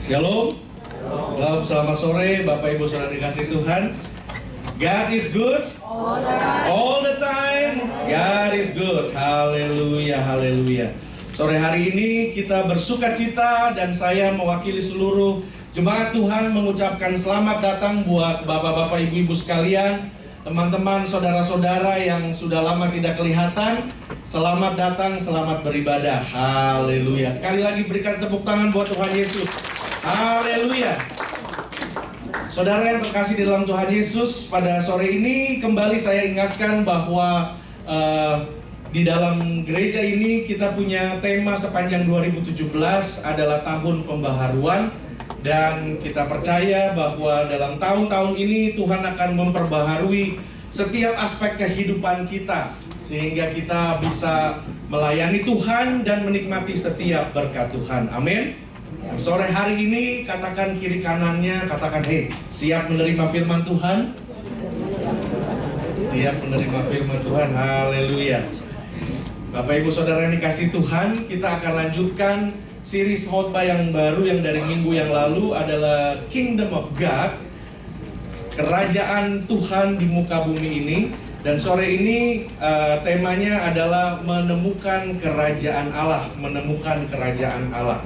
Shalom. Shalom. Selamat sore Bapak Ibu Saudara dikasih Tuhan. God is good all the time. God is good. Haleluya, haleluya. Sore hari ini kita bersuka cita dan saya mewakili seluruh jemaat Tuhan mengucapkan selamat datang buat bapak-bapak, ibu-ibu sekalian, teman-teman, saudara-saudara yang sudah lama tidak kelihatan. Selamat datang, selamat beribadah. Haleluya. Sekali lagi berikan tepuk tangan buat Tuhan Yesus. Haleluya. Saudara yang terkasih di dalam Tuhan Yesus, pada sore ini kembali saya ingatkan bahwa di dalam gereja ini kita punya tema sepanjang 2017 adalah tahun pembaharuan. Dan kita percaya bahwa dalam tahun-tahun ini Tuhan akan memperbaharui setiap aspek kehidupan kita, sehingga kita bisa melayani Tuhan dan menikmati setiap berkat Tuhan. Amin. Sore hari ini katakan kiri kanannya, katakan, "Hey, siap menerima firman Tuhan?" Siap menerima firman Tuhan. Haleluya. Bapak Ibu Saudara yang dikasih Tuhan, kita akan lanjutkan series khotbah yang baru yang dari minggu yang lalu adalah Kingdom of God, kerajaan Tuhan di muka bumi ini. Dan sore ini temanya adalah menemukan kerajaan Allah, menemukan kerajaan Allah.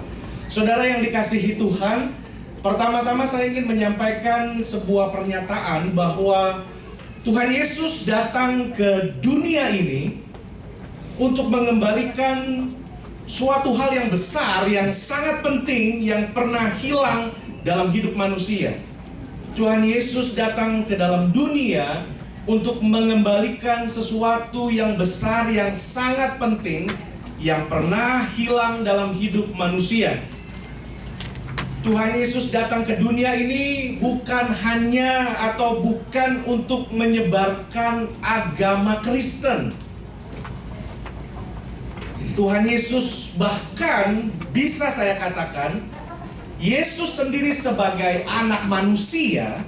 Saudara yang dikasihi Tuhan, pertama-tama saya ingin menyampaikan sebuah pernyataan bahwa Tuhan Yesus datang ke dunia ini untuk mengembalikan suatu hal yang besar, yang sangat penting, yang pernah hilang dalam hidup manusia. Tuhan Yesus datang ke dalam dunia untuk mengembalikan sesuatu yang besar, yang sangat penting, yang pernah hilang dalam hidup manusia. Tuhan Yesus datang ke dunia ini bukan hanya atau bukan untuk menyebarkan agama Kristen. Tuhan Yesus bahkan bisa saya katakan, Yesus sendiri sebagai anak manusia,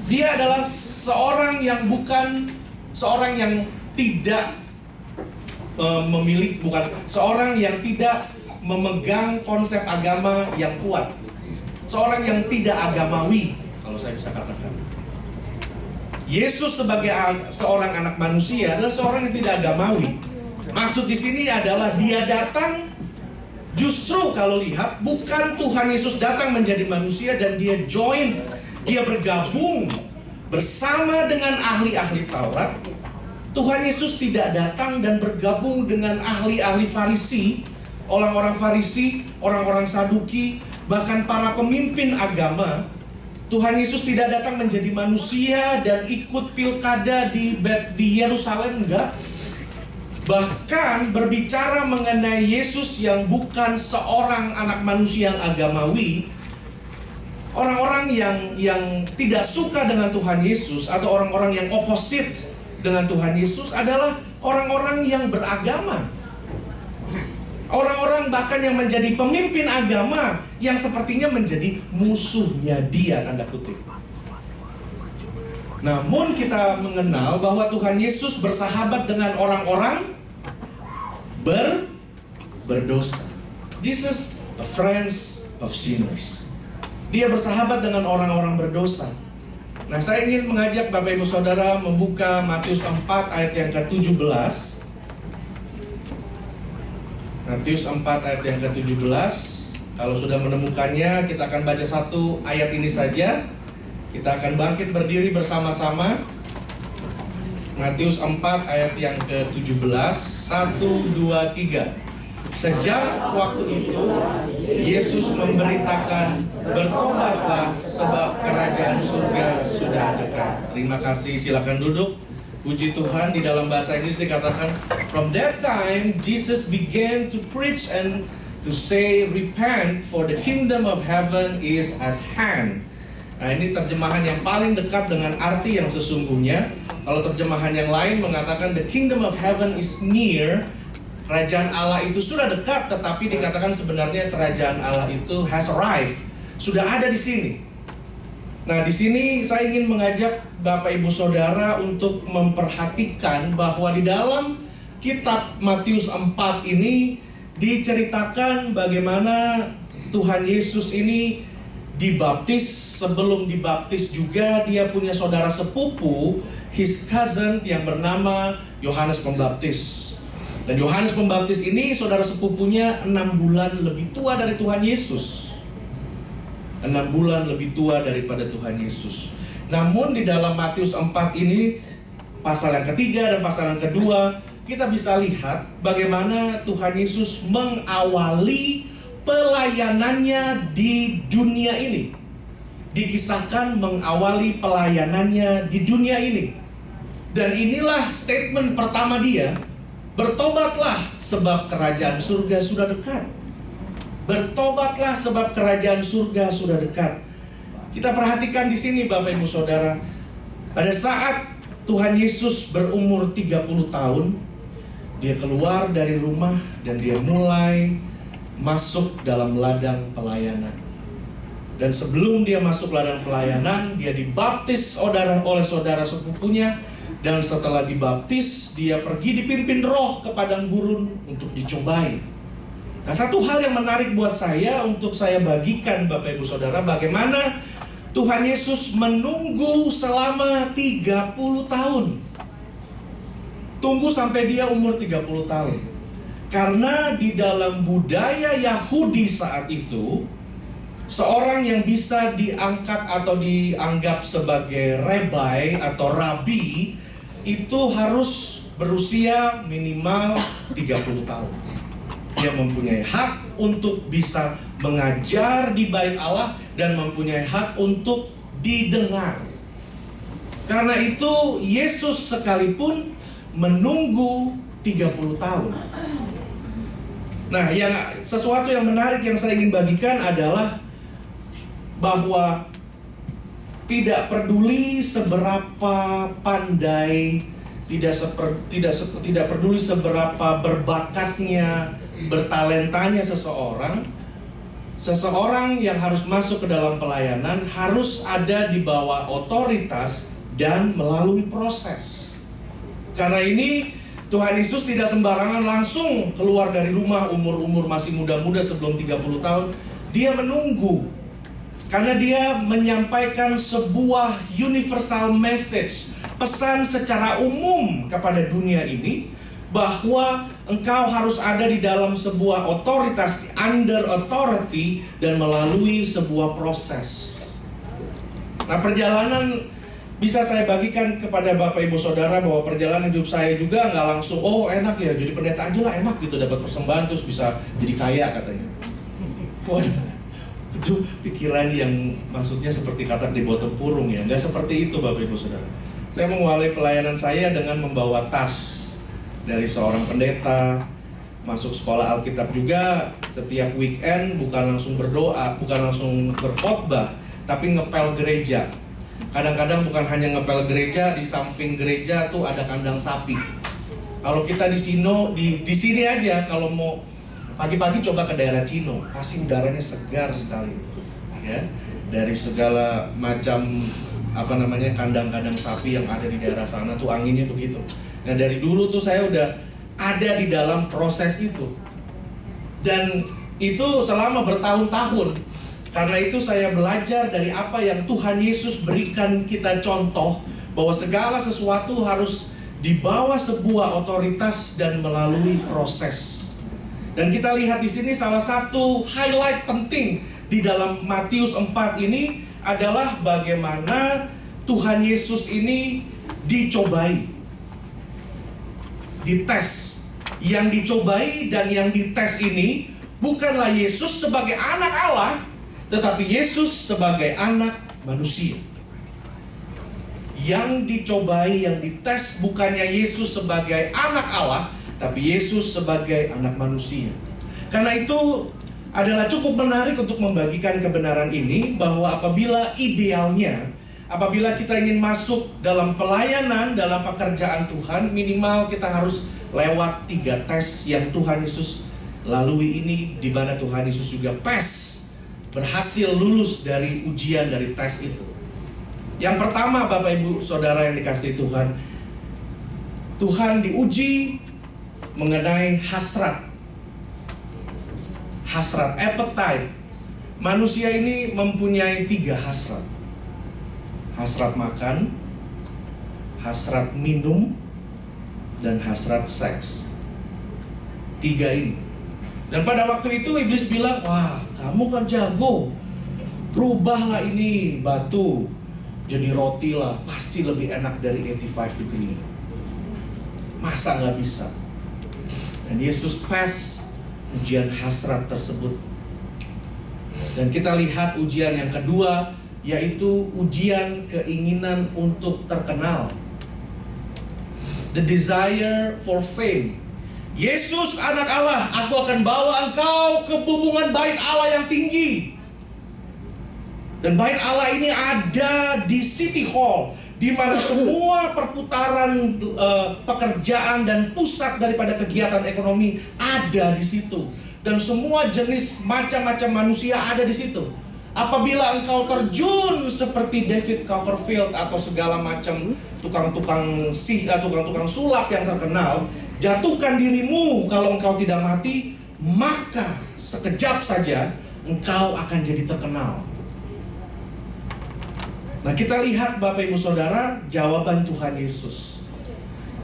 dia adalah seorang yang bukan seorang yang tidak memiliki, bukan seorang yang tidak memegang konsep agama yang kuat, seorang yang tidak agamawi, kalau saya bisa katakan. Yesus sebagai seorang anak manusia adalah seorang yang tidak agamawi. Maksud di sini adalah dia datang, justru kalau lihat, bukan Tuhan Yesus datang menjadi manusia dan dia join, dia bergabung bersama dengan ahli-ahli Taurat. Tuhan Yesus tidak datang dan bergabung dengan ahli-ahli Farisi, orang-orang Farisi, orang-orang Saduki, bahkan para pemimpin agama. Tuhan Yesus tidak datang menjadi manusia dan ikut pilkada di Yerusalem, enggak. Bahkan berbicara mengenai Yesus yang bukan seorang anak manusia yang agamawi, orang-orang yang tidak suka dengan Tuhan Yesus atau orang-orang yang opposite dengan Tuhan Yesus adalah orang-orang yang beragama. Orang-orang bahkan yang menjadi pemimpin agama yang sepertinya menjadi musuhnya dia, tanda kutip. Namun kita mengenal bahwa Tuhan Yesus bersahabat dengan orang-orang berdosa. Jesus a friends of sinners. Dia bersahabat dengan orang-orang berdosa. Nah, saya ingin mengajak Bapak Ibu Saudara membuka Matius 4 ayat yang ke-17. Matius 4 ayat yang ke-17. Kalau sudah menemukannya, kita akan baca satu ayat ini saja. Kita akan bangkit berdiri bersama-sama. Matius 4 ayat yang ke-17. 1, 2, 3. Sejak waktu itu Yesus memberitakan, "Bertobatlah sebab kerajaan surga sudah dekat." Terima kasih, silakan duduk. Puji Tuhan, di dalam bahasa Inggris dikatakan, "From that time Jesus began to preach and to say, repent, for the kingdom of heaven is at hand." Nah, ini terjemahan yang paling dekat dengan arti yang sesungguhnya. Kalau terjemahan yang lain mengatakan the kingdom of heaven is near, kerajaan Allah itu sudah dekat, tetapi dikatakan sebenarnya kerajaan Allah itu has arrived, sudah ada di sini. Nah, di sini saya ingin mengajak Bapak Ibu Saudara untuk memperhatikan bahwa di dalam kitab Matius 4 ini diceritakan bagaimana Tuhan Yesus ini dibaptis. Sebelum dibaptis juga dia punya saudara sepupu, his cousin, yang bernama Yohanes Pembaptis. Dan Yohanes Pembaptis ini saudara sepupunya 6 bulan lebih tua dari Tuhan Yesus. 6 bulan lebih tua daripada Tuhan Yesus. Namun di dalam Matius 4 ini, pasal yang ketiga dan pasal yang kedua, kita bisa lihat bagaimana Tuhan Yesus mengawali pelayanannya di dunia ini. Dikisahkan mengawali pelayanannya di dunia ini. Dan inilah statement pertama dia, bertobatlah sebab kerajaan surga sudah dekat. Bertobatlah sebab kerajaan surga sudah dekat. Kita perhatikan di sini Bapak Ibu Saudara, pada saat Tuhan Yesus berumur 30 tahun, dia keluar dari rumah dan dia mulai masuk dalam ladang pelayanan. Dan sebelum dia masuk ladang pelayanan, dia dibaptis oleh saudara sepupunya. Dan setelah dibaptis, dia pergi dipimpin roh ke padang gurun untuk dicobai. Nah, satu hal yang menarik buat saya untuk saya bagikan Bapak Ibu Saudara, bagaimana Tuhan Yesus menunggu selama 30 tahun. Tunggu sampai dia umur 30 tahun. Karena di dalam budaya Yahudi saat itu, seorang yang bisa diangkat atau dianggap sebagai rabbi atau rabi itu harus berusia minimal 30 tahun. Dia mempunyai hak untuk bisa mengajar di bait Allah dan mempunyai hak untuk didengar. Karena itu Yesus sekalipun menunggu 30 tahun. Nah, sesuatu yang menarik yang saya ingin bagikan adalah bahwa tidak peduli seberapa pandai, tidak peduli seberapa berbakatnya, bertalentanya seseorang yang harus masuk ke dalam pelayanan harus ada di bawah otoritas dan melalui proses. Karena ini Tuhan Yesus tidak sembarangan langsung keluar dari rumah umur masih muda-muda sebelum 30 tahun. Dia menunggu. Karena dia menyampaikan sebuah universal message, pesan secara umum kepada dunia ini, bahwa engkau harus ada di dalam sebuah otoritas, under authority, dan melalui sebuah proses. Nah, perjalanan bisa saya bagikan kepada Bapak Ibu Saudara bahwa perjalanan hidup saya juga nggak langsung, oh enak ya, jadi pendeta aja lah, enak gitu, dapat persembahan terus bisa jadi kaya katanya. Waduh, itu pikiran yang maksudnya seperti katak di bawah tempurung ya. Nggak seperti itu Bapak Ibu Saudara. Saya mengawali pelayanan saya dengan membawa tas dari seorang pendeta, masuk sekolah Alkitab juga. Setiap weekend bukan langsung berdoa, bukan langsung berkhotbah, tapi ngepel gereja. Kadang-kadang bukan hanya ngepel gereja, di samping gereja tuh ada kandang sapi. Kalau kita di sini aja, kalau mau pagi-pagi coba ke daerah Cino, pasti udaranya segar sekali, ya. Dari segala macam kandang-kandang sapi yang ada di daerah sana tuh anginnya begitu. Nah, dari dulu tuh saya udah ada di dalam proses itu, dan itu selama bertahun-tahun. Karena itu saya belajar dari apa yang Tuhan Yesus berikan kita contoh, bahwa segala sesuatu harus di bawah sebuah otoritas dan melalui proses. Dan kita lihat di sini salah satu highlight penting di dalam Matius 4 ini adalah bagaimana Tuhan Yesus ini dicobai, dites. Yang dicobai dan yang dites ini bukanlah Yesus sebagai anak Allah, tetapi Yesus sebagai anak manusia. Yang dicobai, yang dites bukannya Yesus sebagai anak Allah, tapi Yesus sebagai anak manusia. Karena itu adalah cukup menarik untuk membagikan kebenaran ini, bahwa apabila kita ingin masuk dalam pelayanan, dalam pekerjaan Tuhan, minimal kita harus lewat 3 tes yang Tuhan Yesus lalui ini, di mana Tuhan Yesus juga berhasil lulus dari ujian dari tes itu. Yang pertama Bapak Ibu Saudara yang dikasihi Tuhan, Tuhan diuji mengenai hasrat, appetite, manusia ini mempunyai 3 hasrat. Hasrat makan, hasrat minum, dan hasrat seks. 3 ini. Dan pada waktu itu iblis bilang, wah kamu kan jago, rubahlah ini batu jadi roti lah, pasti lebih enak dari 85 degree. Masa nggak bisa? Dan Yesus pass ujian hasrat tersebut. Dan kita lihat ujian yang kedua, yaitu ujian keinginan untuk terkenal. The desire for fame. Yesus anak Allah, aku akan bawa engkau ke bumbungan bait Allah yang tinggi. Dan bait Allah ini ada di City Hall, di mana semua perputaran pekerjaan dan pusat daripada kegiatan ekonomi ada di situ. Dan semua jenis macam-macam manusia ada di situ. Apabila engkau terjun seperti David Copperfield atau segala macam tukang-tukang sulap yang terkenal, jatuhkan dirimu kalau engkau tidak mati, maka sekejap saja engkau akan jadi terkenal. Nah, kita lihat Bapak Ibu Saudara, jawaban Tuhan Yesus.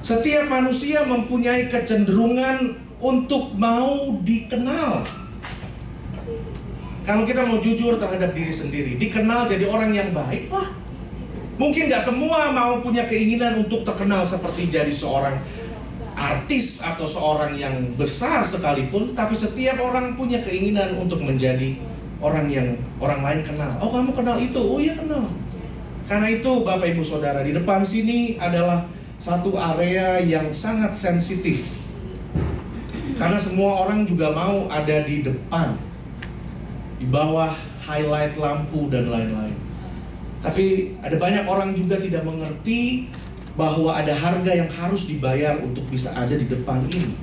Setiap manusia mempunyai kecenderungan untuk mau dikenal. Kalau kita mau jujur terhadap diri sendiri, dikenal jadi orang yang baik lah. Mungkin gak semua mau punya keinginan untuk terkenal seperti jadi seorang artis atau seorang yang besar sekalipun, tapi setiap orang punya keinginan untuk menjadi orang yang orang lain kenal. Oh kamu kenal itu? Oh iya kenal. Karena itu Bapak Ibu Saudara, di depan sini adalah satu area yang sangat sensitif. Karena semua orang juga mau ada di depan, di bawah highlight lampu dan lain-lain. Tapi ada banyak orang juga tidak mengerti bahwa ada harga yang harus dibayar untuk bisa ada di depan ini.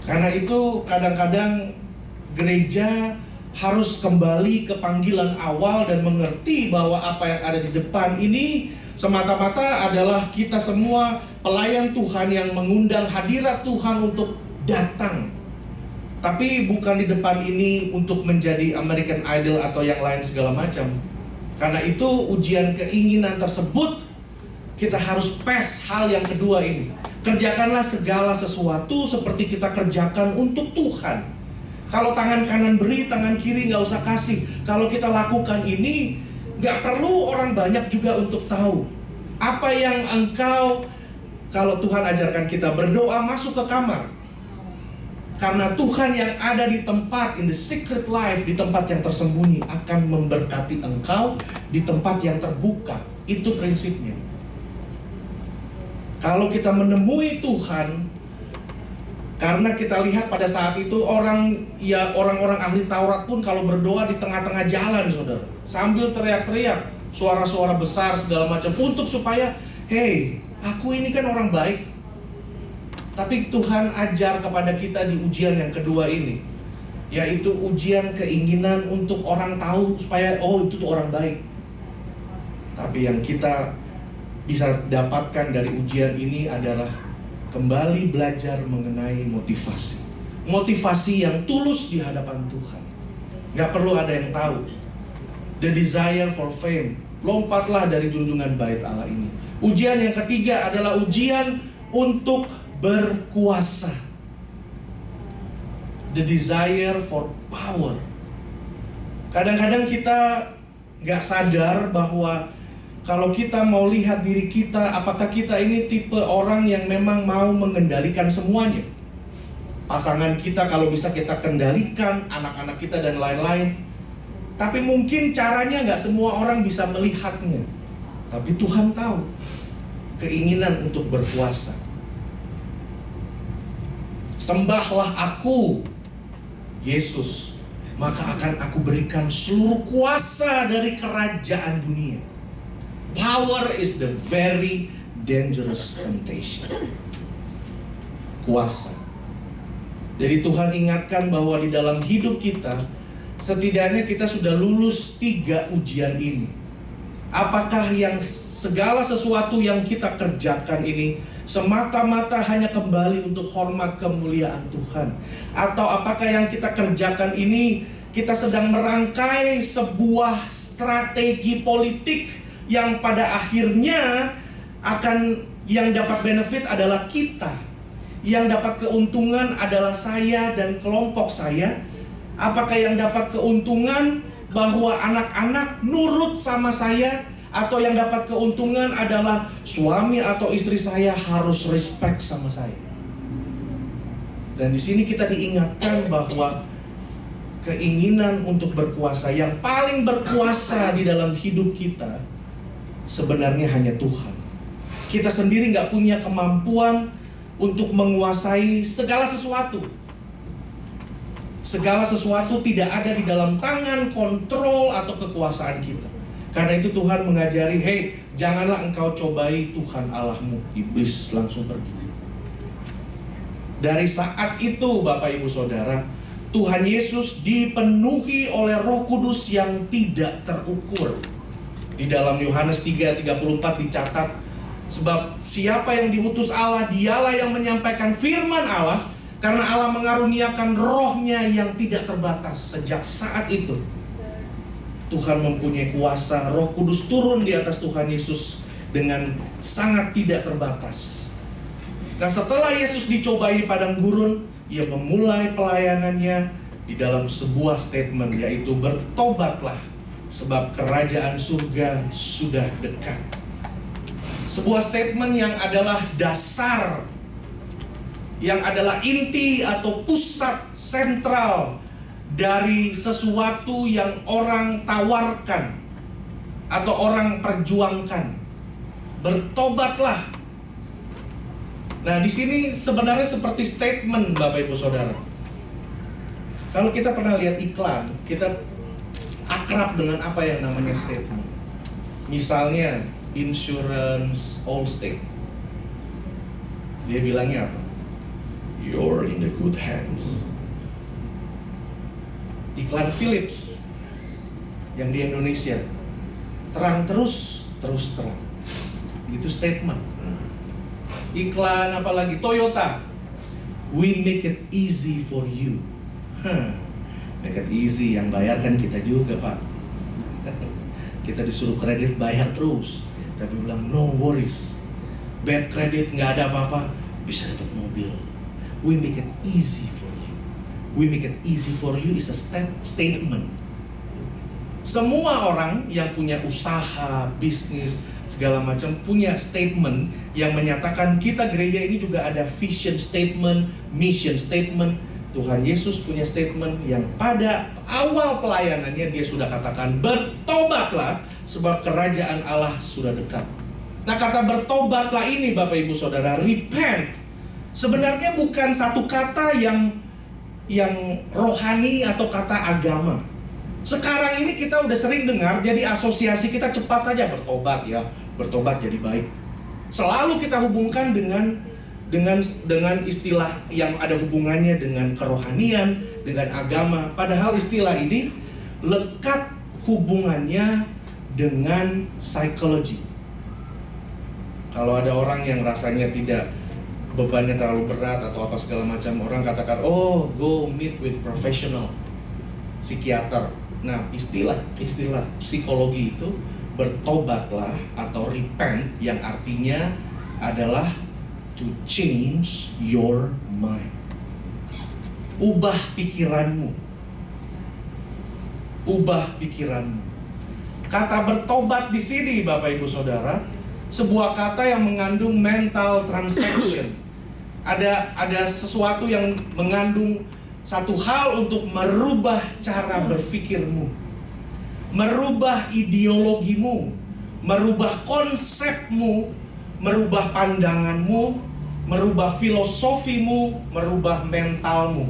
Karena itu kadang-kadang gereja harus kembali ke panggilan awal dan mengerti bahwa apa yang ada di depan ini semata-mata adalah kita semua pelayan Tuhan yang mengundang hadirat Tuhan untuk datang. Tapi bukan di depan ini untuk menjadi American Idol atau yang lain segala macam. Karena itu ujian keinginan tersebut kita harus pass hal yang kedua ini. Kerjakanlah segala sesuatu seperti kita kerjakan untuk Tuhan. Kalau tangan kanan beri, tangan kiri nggak usah kasih. Kalau kita lakukan ini, nggak perlu orang banyak juga untuk tahu. Apa yang engkau, kalau Tuhan ajarkan kita berdoa masuk ke kamar. Karena Tuhan yang ada di tempat, in the secret life, di tempat yang tersembunyi, akan memberkati engkau di tempat yang terbuka. Itu prinsipnya. Kalau kita menemui Tuhan, karena kita lihat pada saat itu orang-orang ahli Taurat pun kalau berdoa di tengah-tengah jalan, saudara, sambil teriak-teriak, suara-suara besar segala macam, untuk supaya, hey, aku ini kan orang baik. Tapi Tuhan ajar kepada kita di ujian yang kedua ini, yaitu ujian keinginan untuk orang tahu supaya, oh itu tuh orang baik. Tapi yang kita bisa dapatkan dari ujian ini adalah kembali belajar mengenai motivasi. Motivasi yang tulus di hadapan Tuhan. Gak perlu ada yang tahu. The desire for fame. Lompatlah dari junjungan bait Allah ini. Ujian yang ketiga adalah ujian untuk berkuasa. The desire for power. Kadang-kadang kita gak sadar bahwa kalau kita mau lihat diri kita, apakah kita ini tipe orang yang memang mau mengendalikan semuanya? Pasangan kita kalau bisa kita kendalikan, anak-anak kita dan lain-lain. Tapi mungkin caranya nggak semua orang bisa melihatnya. Tapi Tuhan tahu keinginan untuk berkuasa. Sembahlah aku, Yesus, maka akan aku berikan seluruh kuasa dari kerajaan dunia. Power is the very dangerous temptation. Kuasa. Jadi Tuhan ingatkan bahwa di dalam hidup kita, setidaknya kita sudah lulus 3 ujian ini. Apakah yang segala sesuatu yang kita kerjakan ini semata-mata hanya kembali untuk hormat kemuliaan Tuhan? Atau apakah yang kita kerjakan ini kita sedang merangkai sebuah strategi politik yang pada akhirnya yang dapat benefit adalah kita. Yang dapat keuntungan adalah saya dan kelompok saya. Apakah yang dapat keuntungan bahwa anak-anak nurut sama saya, atau yang dapat keuntungan adalah suami atau istri saya harus respect sama saya? Dan di sini kita diingatkan bahwa keinginan untuk berkuasa, yang paling berkuasa di dalam hidup kita sebenarnya hanya Tuhan. Kita sendiri nggak punya kemampuan untuk menguasai segala sesuatu. Segala sesuatu tidak ada di dalam tangan, kontrol, atau kekuasaan kita. Karena itu Tuhan mengajari, hey, janganlah engkau cobai Tuhan Allahmu. Iblis langsung pergi. Dari saat itu Bapak Ibu Saudara, Tuhan Yesus dipenuhi oleh Roh Kudus yang tidak terukur. Di dalam Yohanes 3:34 dicatat, sebab siapa yang diutus Allah, dialah yang menyampaikan firman Allah, karena Allah mengaruniakan rohnya yang tidak terbatas. Sejak saat itu Tuhan mempunyai kuasa, Roh Kudus turun di atas Tuhan Yesus dengan sangat tidak terbatas. Nah, setelah Yesus dicobai di padang gurun, Ia memulai pelayanannya di dalam sebuah statement, yaitu bertobatlah, sebab kerajaan surga sudah dekat. Sebuah statement yang adalah dasar, yang adalah inti atau pusat sentral dari sesuatu yang orang tawarkan atau orang perjuangkan. Bertobatlah. Nah, di sini sebenarnya seperti statement Bapak Ibu Saudara. Kalau kita pernah lihat iklan, kita akrab dengan apa yang namanya statement. Misalnya Insurance Allstate, dia bilangnya apa? You're in the good hands. Iklan Philips yang di Indonesia, terang terus, terus terang. Itu statement. Iklan apalagi Toyota, we make it easy for you. Make it easy, yang bayar kan kita juga, Pak. Kita disuruh kredit bayar terus, tapi bilang no worries, bad credit nggak ada apa-apa, bisa dapat mobil. We make it easy for you. We make it easy for you is a statement. Semua orang yang punya usaha, bisnis, segala macam punya statement yang menyatakan kita gereja ini juga ada vision statement, mission statement. Tuhan Yesus punya statement yang pada awal pelayanannya dia sudah katakan, bertobatlah sebab kerajaan Allah sudah dekat. Nah, kata bertobatlah ini Bapak Ibu Saudara, repent, sebenarnya bukan satu kata yang rohani atau kata agama. Sekarang ini kita udah sering dengar, jadi asosiasi kita cepat saja bertobat ya, bertobat jadi baik. Selalu kita hubungkan dengan istilah yang ada hubungannya dengan kerohanian, dengan agama. Padahal istilah ini lekat hubungannya dengan psikologi. Kalau ada orang yang rasanya tidak, bebannya terlalu berat atau apa segala macam, orang katakan, oh, go meet with professional, psikiater. Nah, istilah psikologi itu bertobatlah atau repent, yang artinya adalah to change your mind. Ubah pikiranmu. Ubah pikiranmu. Kata bertobat di sini Bapak Ibu Saudara, sebuah kata yang mengandung mental transaction. Ada sesuatu yang mengandung satu hal untuk merubah cara berpikirmu, merubah ideologimu, merubah konsepmu, merubah pandanganmu, merubah filosofimu, merubah mentalmu.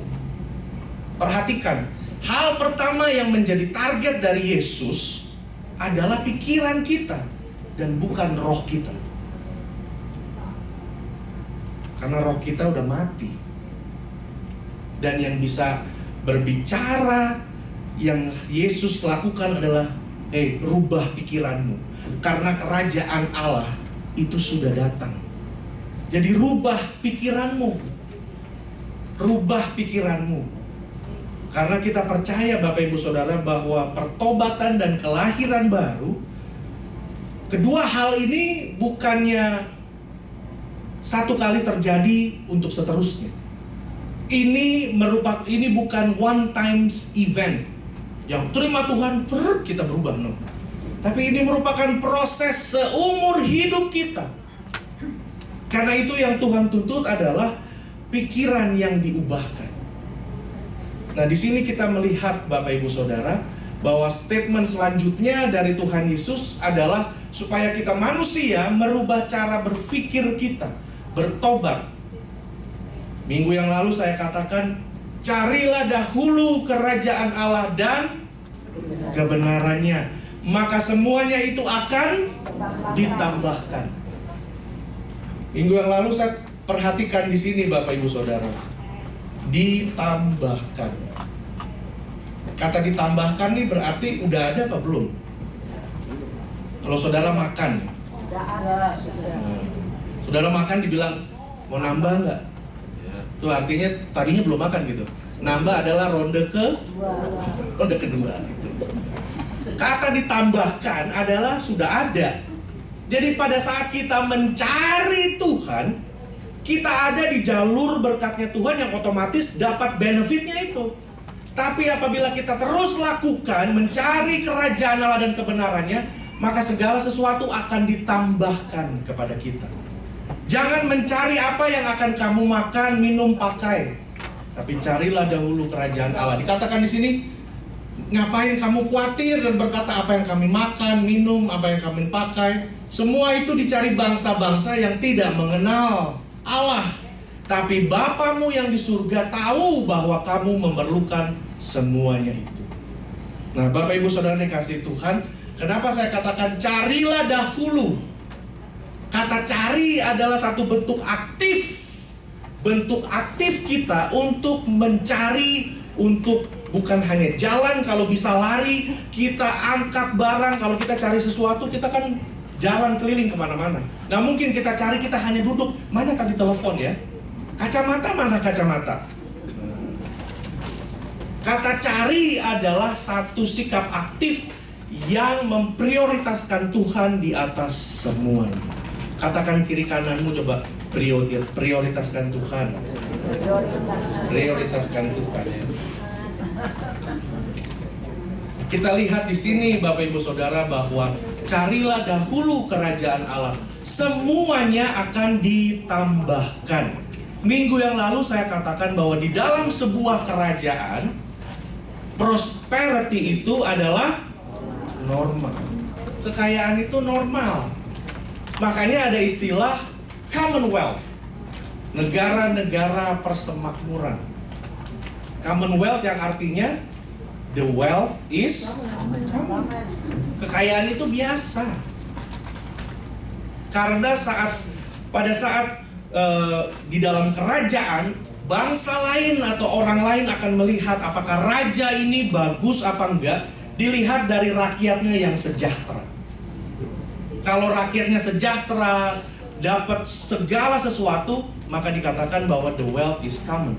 Perhatikan, hal pertama yang menjadi target dari Yesus adalah pikiran kita dan bukan roh kita. Karena roh kita udah mati. Dan yang bisa berbicara, yang Yesus lakukan adalah rubah pikiranmu. Karena kerajaan Allah itu sudah datang. Jadi rubah pikiranmu. Rubah pikiranmu. Karena kita percaya Bapak Ibu Saudara bahwa pertobatan dan kelahiran baru, kedua hal ini bukannya satu kali terjadi untuk seterusnya. Ini bukan one times event yang terima Tuhan, kita berubah, no. Tapi ini merupakan proses seumur hidup kita. Karena itu yang Tuhan tuntut adalah pikiran yang diubahkan. Nah, di sini kita melihat Bapak Ibu Saudara bahwa statement selanjutnya dari Tuhan Yesus adalah supaya kita manusia merubah cara berpikir kita, bertobat. Minggu yang lalu saya katakan, carilah dahulu kerajaan Allah dan kebenarannya, maka semuanya itu akan ditambahkan. Minggu yang lalu saya perhatikan di sini Bapak Ibu Saudara, ditambahkan. Kata ditambahkan nih berarti udah ada apa belum? Kalau saudara makan, saudara makan dibilang mau nambah nggak? Itu artinya tadinya belum makan gitu. Nambah adalah ronde kedua gitu. Kata ditambahkan adalah sudah ada. Jadi pada saat kita mencari Tuhan, kita ada di jalur berkatnya Tuhan yang otomatis dapat benefitnya itu. Tapi apabila kita terus lakukan mencari kerajaan Allah dan kebenarannya, maka segala sesuatu akan ditambahkan kepada kita. Jangan mencari apa yang akan kamu makan, minum, pakai, tapi carilah dahulu kerajaan Allah. Dikatakan di sini, ngapain kamu khawatir dan berkata apa yang kami makan, minum, apa yang kami pakai. Semua itu dicari bangsa-bangsa yang tidak mengenal Allah. Tapi Bapamu yang di surga tahu bahwa kamu memerlukan semuanya itu. Nah, Bapak Ibu Saudara yang kasih Tuhan, kenapa saya katakan carilah dahulu? Kata cari adalah satu bentuk aktif. Bentuk aktif kita untuk mencari, untuk bukan hanya jalan. Kalau bisa lari, kita angkat barang. Kalau kita cari sesuatu, kita kan jalan keliling kemana-mana. Nah, mungkin kita cari, kita hanya duduk. Mana tadi telepon ya? Kacamata, mana kacamata? Kata cari adalah satu sikap aktif yang memprioritaskan Tuhan di atas semuanya. Katakan kiri kananmu, coba, prioritaskan Tuhan. Prioritaskan Tuhan. Kita lihat di sini Bapak Ibu Saudara bahwa carilah dahulu kerajaan Allah, semuanya akan ditambahkan. Minggu yang lalu saya katakan bahwa di dalam sebuah kerajaan, prosperity itu adalah normal. Kekayaan itu normal. Makanya ada istilah Commonwealth, negara-negara persemakmuran. Commonwealth yang artinya the wealth is common. Kekayaan itu biasa. Karena pada saat di dalam kerajaan, bangsa lain atau orang lain akan melihat apakah raja ini bagus apa enggak, dilihat dari rakyatnya yang sejahtera. Kalau rakyatnya sejahtera, dapat segala sesuatu, maka dikatakan bahwa the wealth is common.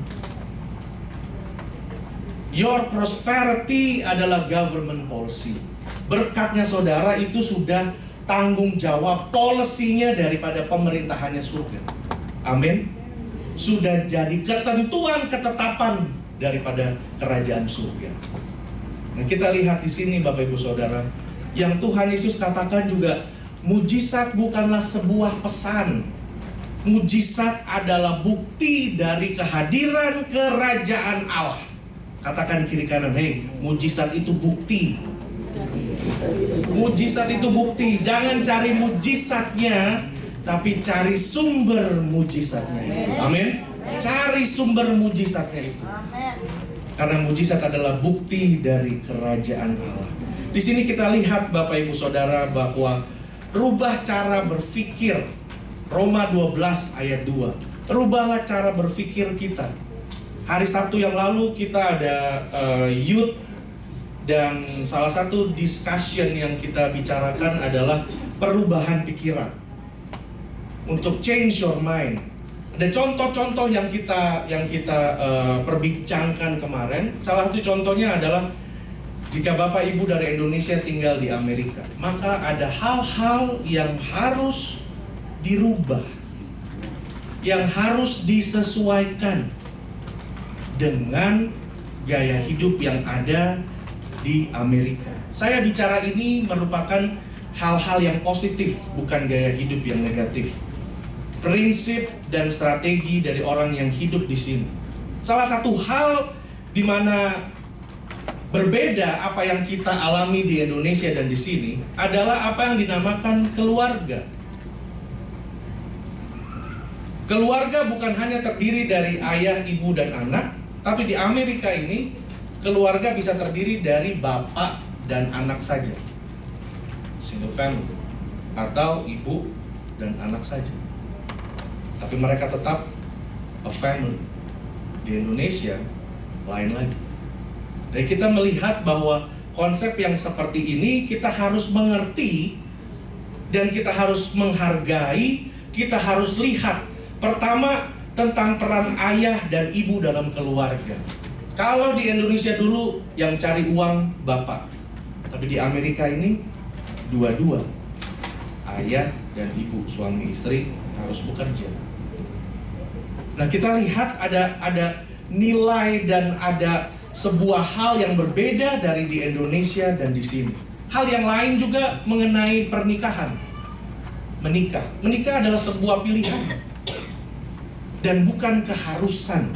Your prosperity adalah government policy. Berkatnya saudara itu sudah tanggung jawab polisinya daripada pemerintahannya surga. Amin. Sudah jadi ketentuan, ketetapan daripada kerajaan surga. Nah, kita lihat di sini Bapak Ibu Saudara, yang Tuhan Yesus katakan juga, mujizat bukanlah sebuah pesan. Mujizat adalah bukti dari kehadiran kerajaan Allah. Katakan kiri kanan, hei, mujizat itu bukti. Mujizat itu bukti. Jangan cari mujizatnya, tapi cari sumber mujizatnya itu. Amin. Cari sumber mujizatnya itu. Karena mujizat adalah bukti dari kerajaan Allah. Di sini kita lihat Bapak Ibu Saudara bahwa rubah cara berpikir. Roma 12 ayat 2. Rubahlah cara berpikir kita. Hari Sabtu yang lalu kita ada youth, dan salah satu discussion yang kita bicarakan adalah perubahan pikiran. Untuk change your mind. Ada contoh-contoh yang kita perbincangkan kemarin. Salah satu contohnya adalah jika Bapak Ibu dari Indonesia tinggal di Amerika, maka ada hal-hal yang harus dirubah, yang harus disesuaikan dengan gaya hidup yang ada di Amerika. Saya bicara ini merupakan hal-hal yang positif, bukan gaya hidup yang negatif. Prinsip dan strategi dari orang yang hidup di sini. Salah satu hal di mana berbeda apa yang kita alami di Indonesia dan di sini adalah apa yang dinamakan keluarga. Keluarga bukan hanya terdiri dari ayah, ibu, dan anak, tapi di Amerika ini keluarga bisa terdiri dari bapak dan anak saja, single family, atau ibu dan anak saja. Tapi mereka tetap a family. Di Indonesia lain lagi. Dan kita melihat bahwa konsep yang seperti ini kita harus mengerti dan kita harus menghargai, kita harus lihat. Pertama, tentang peran ayah dan ibu dalam keluarga. Kalau di Indonesia dulu yang cari uang bapak, tapi di Amerika ini dua-dua, ayah dan ibu, suami istri harus bekerja. Nah, kita lihat ada nilai dan ada sebuah hal yang berbeda dari di Indonesia dan di sini. Hal yang lain juga mengenai pernikahan. Menikah adalah sebuah pilihan dan bukan keharusan.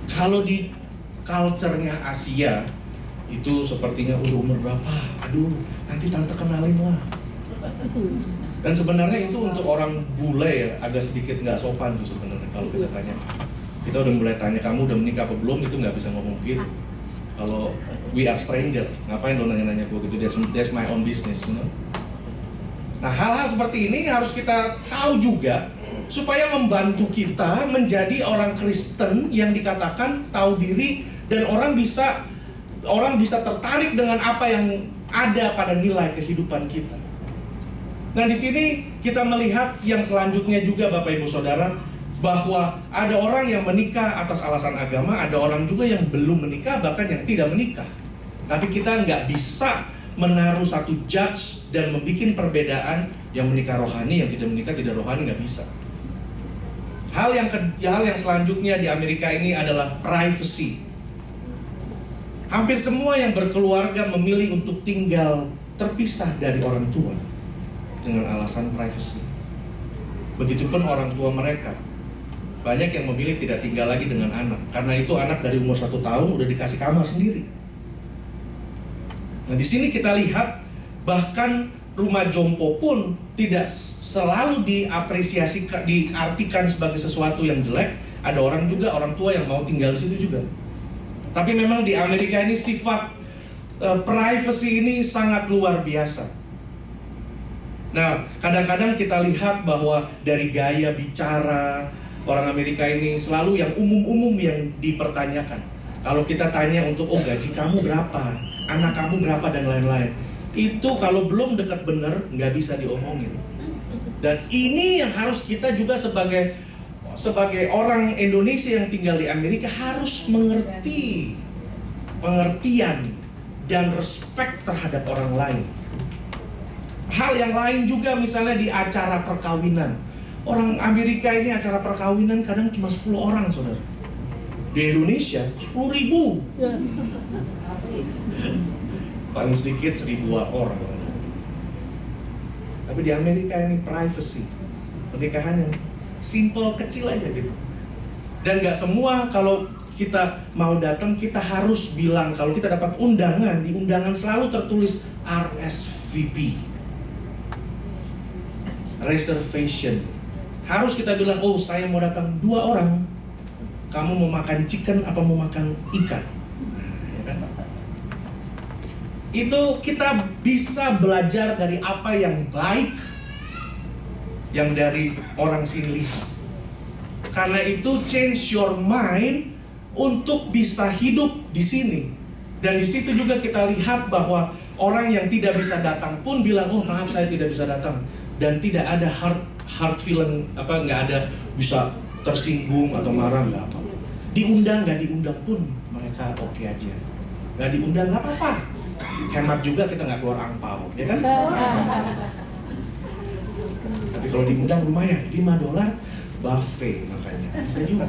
Kalau di culture-nya Asia itu sepertinya udah umur berapa? Aduh, nanti tante kenalin lah. Dan sebenarnya itu untuk orang bule ya, agak sedikit nggak sopan tuh sebenarnya kalau kita tanya. Kita udah mulai tanya, kamu udah menikah apa belum, itu nggak bisa ngomong gitu. Kalau we are stranger, ngapain lo nanya-nanya gue gitu, that's my own business, you know? Nah, hal-hal seperti ini harus kita tahu juga supaya membantu kita menjadi orang Kristen yang dikatakan tahu diri dan orang bisa tertarik dengan apa yang ada pada nilai kehidupan kita. Nah, di sini kita melihat yang selanjutnya juga Bapak Ibu Saudara, bahwa ada orang yang menikah atas alasan agama, ada orang juga yang belum menikah, bahkan yang tidak menikah. Tapi kita nggak bisa menaruh satu judge dan membuat perbedaan yang menikah rohani, yang tidak menikah tidak rohani, nggak bisa. Hal yang selanjutnya di Amerika ini adalah privacy. Hampir semua yang berkeluarga memilih untuk tinggal terpisah dari orang tua dengan alasan privacy. Begitupun orang tua mereka. Banyak yang memilih tidak tinggal lagi dengan anak, karena itu anak dari umur 1 tahun udah dikasih kamar sendiri. Nah, di sini kita lihat bahkan rumah jompo pun tidak selalu diartikan sebagai sesuatu yang jelek. Ada orang tua yang mau tinggal di situ juga. Tapi memang di Amerika ini sifat privacy ini sangat luar biasa. Nah, kadang-kadang kita lihat bahwa dari gaya bicara orang Amerika ini selalu yang umum-umum yang dipertanyakan. Kalau kita tanya untuk, gaji kamu berapa, anak kamu berapa, dan lain-lain, itu kalau belum dekat bener nggak bisa diomongin. Dan ini yang harus kita juga sebagai orang Indonesia yang tinggal di Amerika harus mengerti, pengertian dan respect terhadap orang lain. Hal yang lain juga misalnya di acara perkawinan. Orang Amerika ini acara perkawinan kadang cuma 10 orang, saudara. Di Indonesia 10.000. Paling sedikit 1.000 orang. Tapi di Amerika ini privacy. Pernikahan yang simple, kecil aja gitu. Dan gak semua kalau kita mau datang kita harus bilang. Kalau kita dapat undangan, di undangan selalu tertulis RSVP, reservation. Harus kita bilang, saya mau datang 2 orang. Kamu mau makan chicken apa mau makan ikan? Ya kan? Itu kita bisa belajar dari apa yang baik yang dari orang sini lihat. Karena itu change your mind untuk bisa hidup di sini. Dan di situ juga kita lihat bahwa orang yang tidak bisa datang pun bilang, maaf saya tidak bisa datang. Dan tidak ada hard hard feeling, nggak ada bisa tersinggung atau marah, nggak apa. Diundang nggak diundang pun mereka oke aja. Nggak diundang nggak apa-apa. Hemat juga, kita nggak keluar angpau, ya kan? Tapi kalau diundang lumayan, $5 buffet makanya bisa juga.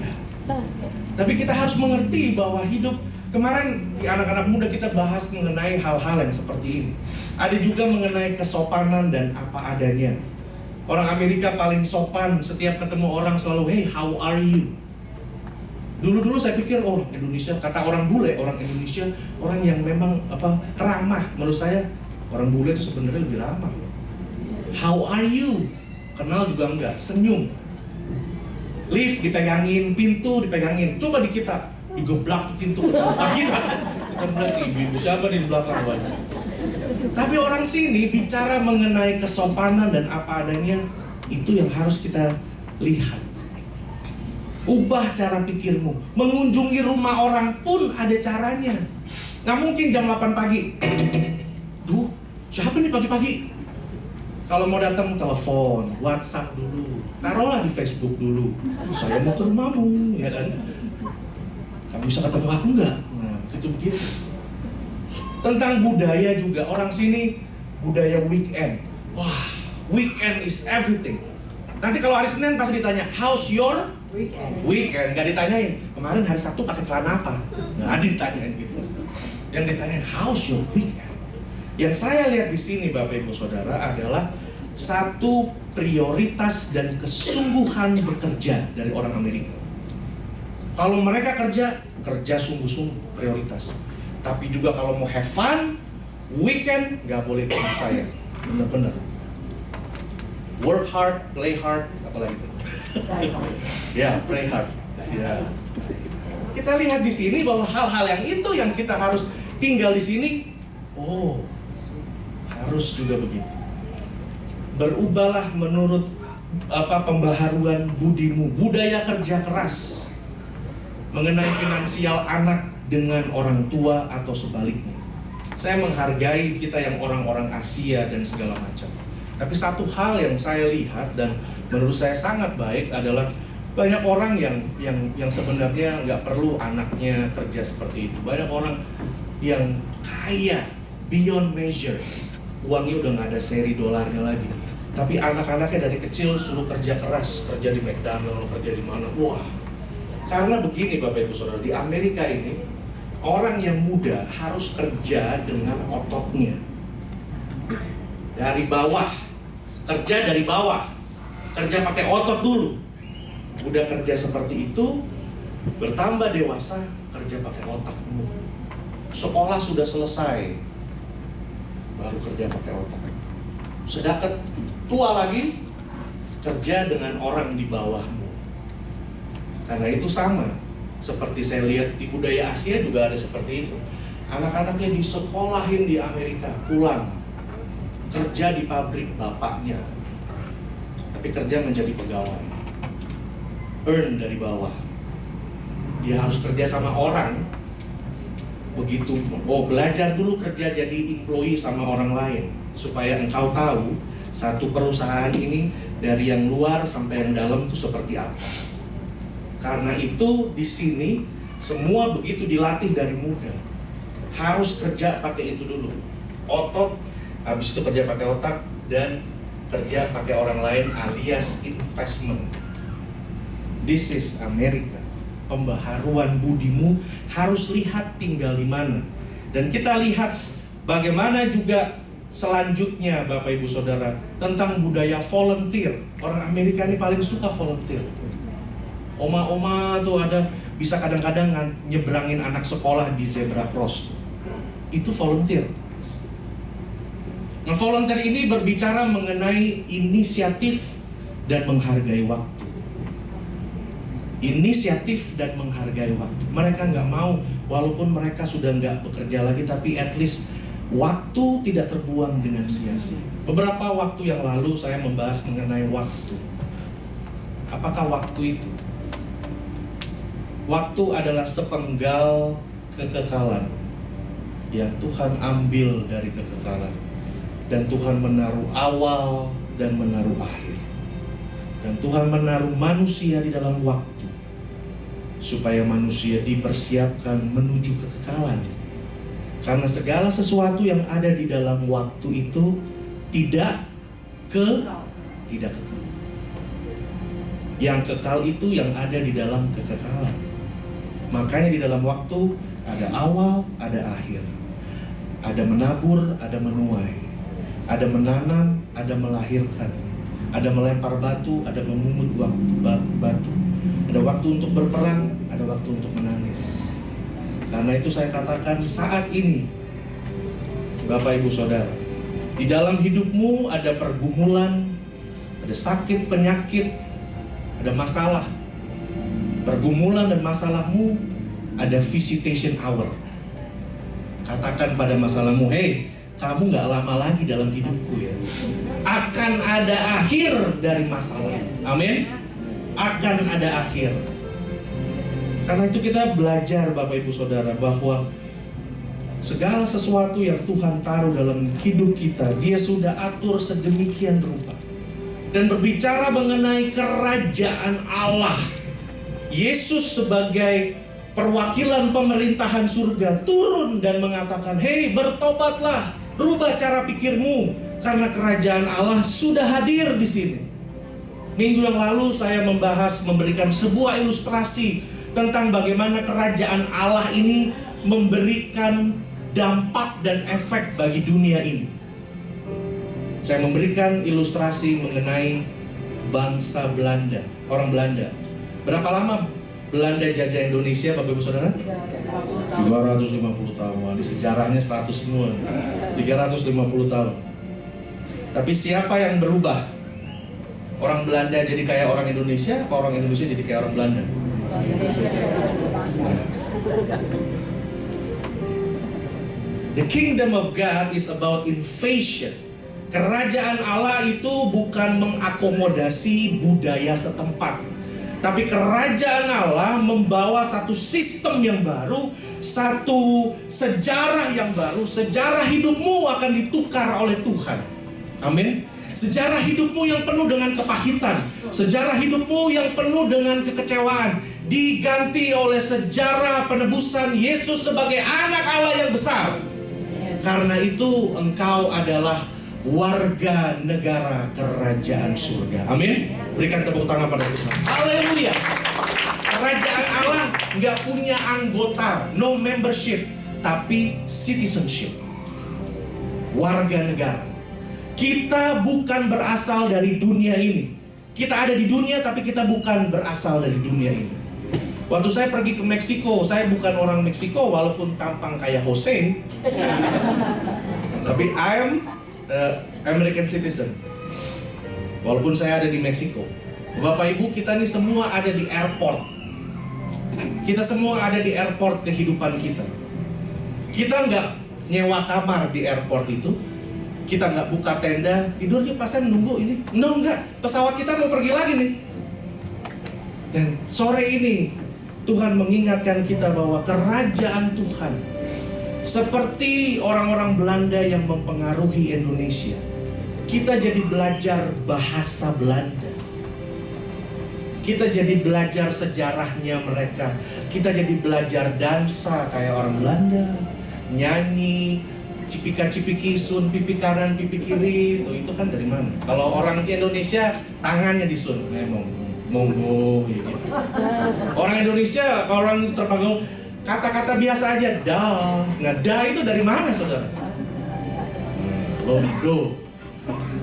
Tapi kita harus mengerti bahwa hidup kemarin di anak-anak muda kita bahas mengenai hal-hal yang seperti ini. Ada juga mengenai kesopanan dan apa adanya. Orang Amerika paling sopan, setiap ketemu orang selalu, hey, how are you? Dulu saya pikir, oh Indonesia, kata orang bule, orang Indonesia, orang yang memang ramah. Menurut saya, orang bule itu sebenarnya lebih ramah. How are you? Kenal juga enggak, senyum. Lift dipegangin, pintu dipegangin. Coba di kita, digeblak pintu. Kita melihat ibu-ibu siapa di belakang banyak. Tapi orang sini bicara mengenai kesopanan dan apa adanya, itu yang harus kita lihat. Ubah cara pikirmu. Mengunjungi rumah orang pun ada caranya. Nggak mungkin jam 8 pagi. Duh, siapa nih pagi-pagi? Kalau mau datang telepon, WhatsApp dulu. Taruhlah di Facebook dulu. Saya mau ke rumahmu, ya kan? Kamu bisa ketemu aku nggak? Nah, begitu. Tentang budaya juga, orang sini budaya weekend. Wah, weekend is everything. Nanti kalau hari Senin pasti ditanya, how's your weekend? Gak ditanyain, kemarin hari Sabtu pakai celana apa? Nggak ada ditanyain gitu. Yang ditanyain, how's your weekend? Yang saya lihat di sini Bapak Ibu Saudara adalah satu prioritas dan kesungguhan bekerja dari orang Amerika. Kalau mereka kerja sungguh-sungguh prioritas. Tapi juga kalau mau have fun, weekend nggak boleh menurut saya, benar-benar. Work hard, play hard, apalagi itu. Ya, pray hard. Ya. Kita lihat di sini bahwa hal-hal yang itu yang kita harus tinggal di sini. Oh, harus juga begitu. Berubahlah menurut pembaharuan budimu, budaya kerja keras mengenai finansial anak dengan orang tua atau sebaliknya. Saya menghargai kita yang orang-orang Asia dan segala macam. Tapi satu hal yang saya lihat dan menurut saya sangat baik adalah banyak orang yang sebenarnya nggak perlu anaknya kerja seperti itu. Banyak orang yang kaya beyond measure, uangnya udah nggak ada seri dolarnya lagi. Tapi anak-anaknya dari kecil suruh kerja keras, kerja di McDonald's, kerja di mana, wah. Karena begini Bapak Ibu Saudara, di Amerika ini orang yang muda harus kerja dengan ototnya. Dari bawah, kerja dari bawah, kerja pakai otot dulu. Udah kerja seperti itu, bertambah dewasa, kerja pakai otak dulu. Sekolah sudah selesai, baru kerja pakai otak. Sedangkan tua lagi, kerja dengan orang di bawahmu. Karena itu sama, seperti saya lihat di budaya Asia juga ada seperti itu. Anak-anaknya disekolahin di Amerika, pulang kerja di pabrik bapaknya, tapi kerja menjadi pegawai, earn dari bawah. Dia harus kerja sama orang, begitu. Belajar dulu kerja jadi employee sama orang lain, supaya engkau tahu satu perusahaan ini dari yang luar sampai yang dalam itu seperti apa. Karena itu di sini semua begitu dilatih dari muda. Harus kerja pakai itu dulu, otot, habis itu kerja pakai otak dan kerja pakai orang lain alias investment. This is America. Pembaharuan budimu harus lihat tinggal di mana. Dan kita lihat bagaimana juga selanjutnya Bapak Ibu Saudara tentang budaya volunteer. Orang Amerika ini paling suka volunteer. Oma-oma tuh ada bisa kadang-kadang nyebrangin anak sekolah di zebra cross. Itu volunteer. Nah, volunteer ini berbicara mengenai inisiatif dan menghargai waktu. Inisiatif dan menghargai waktu. Mereka nggak mau, walaupun mereka sudah nggak bekerja lagi, tapi at least waktu tidak terbuang dengan sia-sia. Beberapa waktu yang lalu saya membahas mengenai waktu. Apakah waktu itu? Waktu adalah sepenggal kekekalan yang Tuhan ambil dari kekekalan. Dan Tuhan menaruh awal dan menaruh akhir. Dan Tuhan menaruh manusia di dalam waktu supaya manusia dipersiapkan menuju kekekalan. Karena segala sesuatu yang ada di dalam waktu itu tidak kekal. Yang kekal itu yang ada di dalam kekekalan. Makanya di dalam waktu ada awal, ada akhir. Ada menabur, ada menuai. Ada menanam, ada melahirkan. Ada melempar batu, ada memungut batu. Ada waktu untuk berperang, ada waktu untuk menangis. Karena itu saya katakan saat ini, Bapak Ibu Saudara, di dalam hidupmu ada pergumulan, ada sakit, penyakit, ada masalah. Pergumulan dan masalahmu ada visitation hour. Katakan pada masalahmu, hey, kamu gak lama lagi dalam hidupku ya. Akan ada akhir dari masalah. Amin. Akan ada akhir. Karena itu kita belajar Bapak Ibu Saudara bahwa segala sesuatu yang Tuhan taruh dalam hidup kita, Dia sudah atur sedemikian rupa. Dan berbicara mengenai kerajaan Allah, Yesus sebagai perwakilan pemerintahan surga turun dan mengatakan, "Hei, bertobatlah, rubah cara pikirmu, karena kerajaan Allah sudah hadir di sini." Minggu yang lalu saya memberikan sebuah ilustrasi tentang bagaimana kerajaan Allah ini memberikan dampak dan efek bagi dunia ini. Saya memberikan ilustrasi mengenai bangsa Belanda, orang Belanda. Berapa lama Belanda jajah Indonesia, Bapak Ibu Saudara? 250 tahun. Di sejarahnya 100 semua. 350 tahun. Tapi siapa yang berubah? Orang Belanda jadi kayak orang Indonesia, apa orang Indonesia jadi kayak orang Belanda? The kingdom of God is about invasion. Kerajaan Allah itu bukan mengakomodasi budaya setempat, tapi kerajaan Allah membawa satu sistem yang baru, satu sejarah yang baru. Sejarah hidupmu akan ditukar oleh Tuhan. Amin. Sejarah hidupmu yang penuh dengan kepahitan, sejarah hidupmu yang penuh dengan kekecewaan, diganti oleh sejarah penebusan Yesus sebagai anak Allah yang besar. Karena itu engkau adalah warga negara kerajaan surga. Amin. Berikan tepuk tangan pada Tuhan. Haleluya. Kerajaan Allah nggak punya anggota, no membership, tapi citizenship. Warga negara. Kita bukan berasal dari dunia ini. Kita ada di dunia, tapi kita bukan berasal dari dunia ini. Waktu saya pergi ke Meksiko, saya bukan orang Meksiko walaupun tampang kayak Jose. Tapi I am American citizen. Walaupun saya ada di Meksiko. Bapak Ibu, kita nih semua ada di airport. Kita semua ada di airport kehidupan kita. Kita nggak nyewa kamar di airport itu. Kita nggak buka tenda, tidur yuk pasien nunggu ini. No, enggak, pesawat kita mau pergi lagi nih. Dan sore ini Tuhan mengingatkan kita bahwa kerajaan Tuhan seperti orang-orang Belanda yang mempengaruhi Indonesia. Kita jadi belajar bahasa Belanda. Kita jadi belajar sejarahnya mereka. Kita jadi belajar dansa kayak orang Belanda, nyanyi, cipika-cipiki sun, pipi kanan, pipi kiri, itu kan dari mana? Kalau orang di Indonesia tangannya disun, monggo gitu. Orang Indonesia, kalau orang terpanggil kata-kata biasa aja, dah. Nah, dah itu dari mana, saudara? Londo.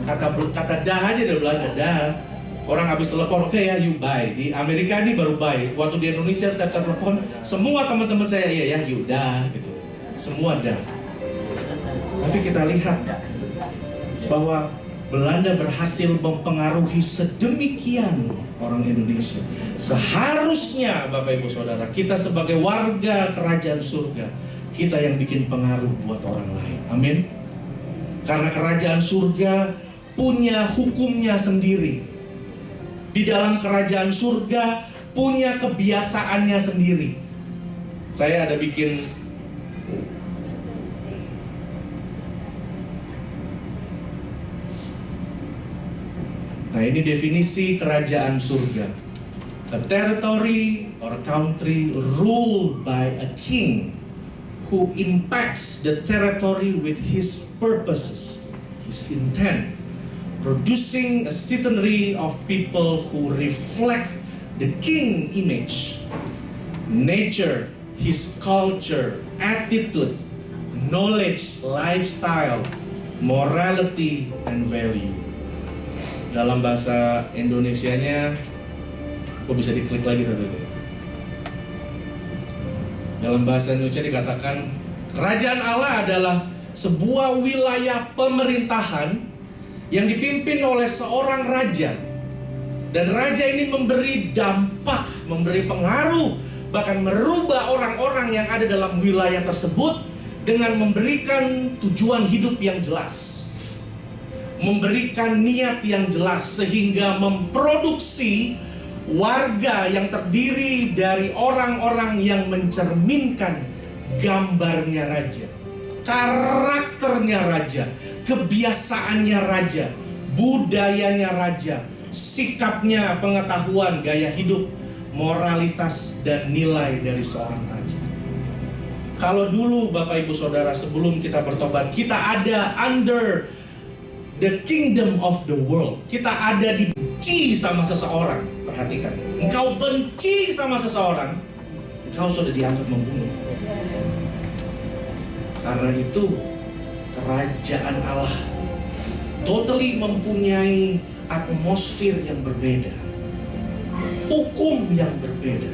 Kata dah aja dari Belanda, dah. Orang habis telepon, oke ya, you bye. Di Amerika ini baru bye. Waktu di Indonesia setiap saya telepon, semua teman-teman saya iya ya, you dah gitu. Semua dah. Tapi kita lihat bahwa Belanda berhasil mempengaruhi sedemikian orang Indonesia. Seharusnya Bapak Ibu Saudara, kita sebagai warga kerajaan surga, kita yang bikin pengaruh buat orang lain. Amin. Karena kerajaan surga punya hukumnya sendiri. Di dalam kerajaan surga punya kebiasaannya sendiri. Saya ada bikin Nah, ini definisi kerajaan surga. A territory or a country ruled by a king who impacts the territory with his purposes, his intent, producing a citizenry of people who reflect the king image, nature, his culture, attitude, knowledge, lifestyle, morality, and value. Dalam bahasa Indonesianya, kok bisa diklik lagi satu itu? Dalam bahasa Indonesia dikatakan, kerajaan Allah adalah sebuah wilayah pemerintahan yang dipimpin oleh seorang raja. Dan raja ini memberi dampak, memberi pengaruh, bahkan merubah orang-orang yang ada dalam wilayah tersebut dengan memberikan tujuan hidup yang jelas, memberikan niat yang jelas, sehingga memproduksi warga yang terdiri dari orang-orang yang mencerminkan gambarnya raja, karakternya raja, kebiasaannya raja, budayanya raja, sikapnya, pengetahuan, gaya hidup, moralitas, dan nilai dari seorang raja. Kalau dulu Bapak Ibu Saudara, sebelum kita bertobat, kita ada under the kingdom of the world. Kita ada dibenci sama seseorang. Perhatikan, engkau benci sama seseorang, engkau sudah dianggap membunuh. Karena itu kerajaan Allah totally mempunyai atmosfer yang berbeda, hukum yang berbeda,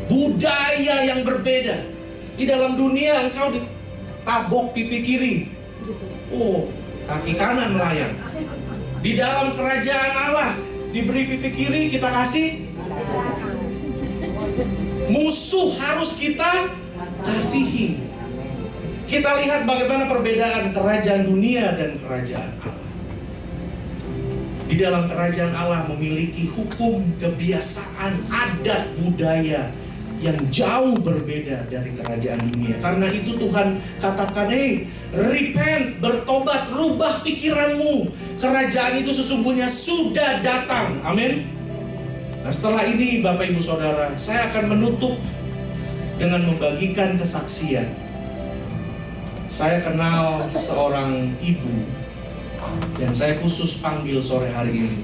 budaya yang berbeda. Di dalam dunia engkau ditabok pipi kiri, oh kaki kanan melayang. Di dalam kerajaan Allah diberi pipi kiri, kita kasih. Musuh harus kita kasihi. Kita lihat bagaimana perbedaan kerajaan dunia dan kerajaan Allah. Di dalam kerajaan Allah memiliki hukum, kebiasaan, adat, budaya yang jauh berbeda dari kerajaan dunia. Karena itu Tuhan katakan, repent, bertobat, rubah pikiranmu. Kerajaan itu sesungguhnya sudah datang. Amin. Nah, setelah ini Bapak Ibu Saudara, saya akan menutup dengan membagikan kesaksian. Saya kenal seorang ibu, dan saya khusus panggil sore hari ini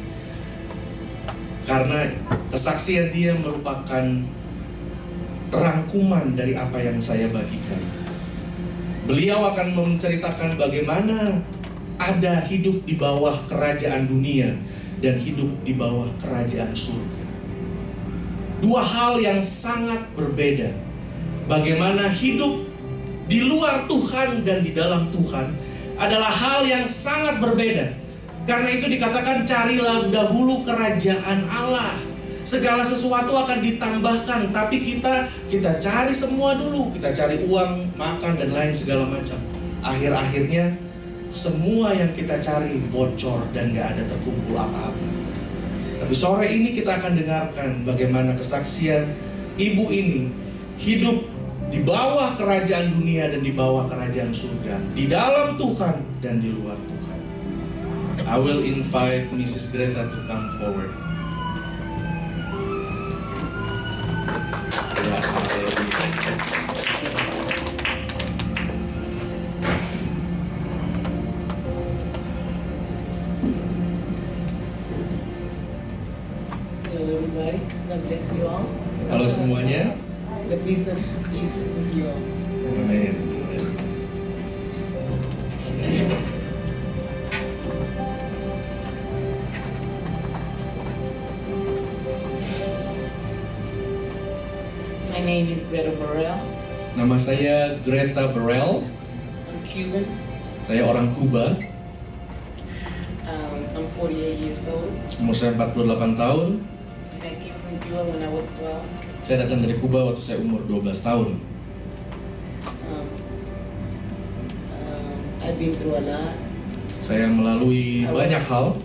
karena kesaksian dia merupakan rangkuman dari apa yang saya bagikan. Beliau akan menceritakan bagaimana ada hidup di bawah kerajaan dunia dan hidup di bawah kerajaan surga. Dua hal yang sangat berbeda. Bagaimana hidup di luar Tuhan dan di dalam Tuhan adalah hal yang sangat berbeda. Karena itu dikatakan, carilah dahulu kerajaan Allah. Segala sesuatu akan ditambahkan, tapi kita cari semua dulu. Kita cari uang, makan, dan lain segala macam. Akhir-akhirnya semua yang kita cari bocor dan gak ada terkumpul apa-apa. Tapi sore ini kita akan dengarkan bagaimana kesaksian ibu ini hidup di bawah kerajaan dunia dan di bawah kerajaan surga, di dalam Tuhan dan di luar Tuhan. I will invite Mrs. Greta to come forward. Hello everybody, God bless you all. Halo semuanya. The peace of Jesus with you all. Amin. My name is Greta Burrell. Nama saya Greta Burrell. I'm Cuban. Saya orang Kuba. I'm 48 years old. Umur saya 48 tahun. And I came from Cuba when I was 12. Saya datang dari Kuba waktu saya umur 12 tahun. I've been through a lot. Saya melalui banyak hal.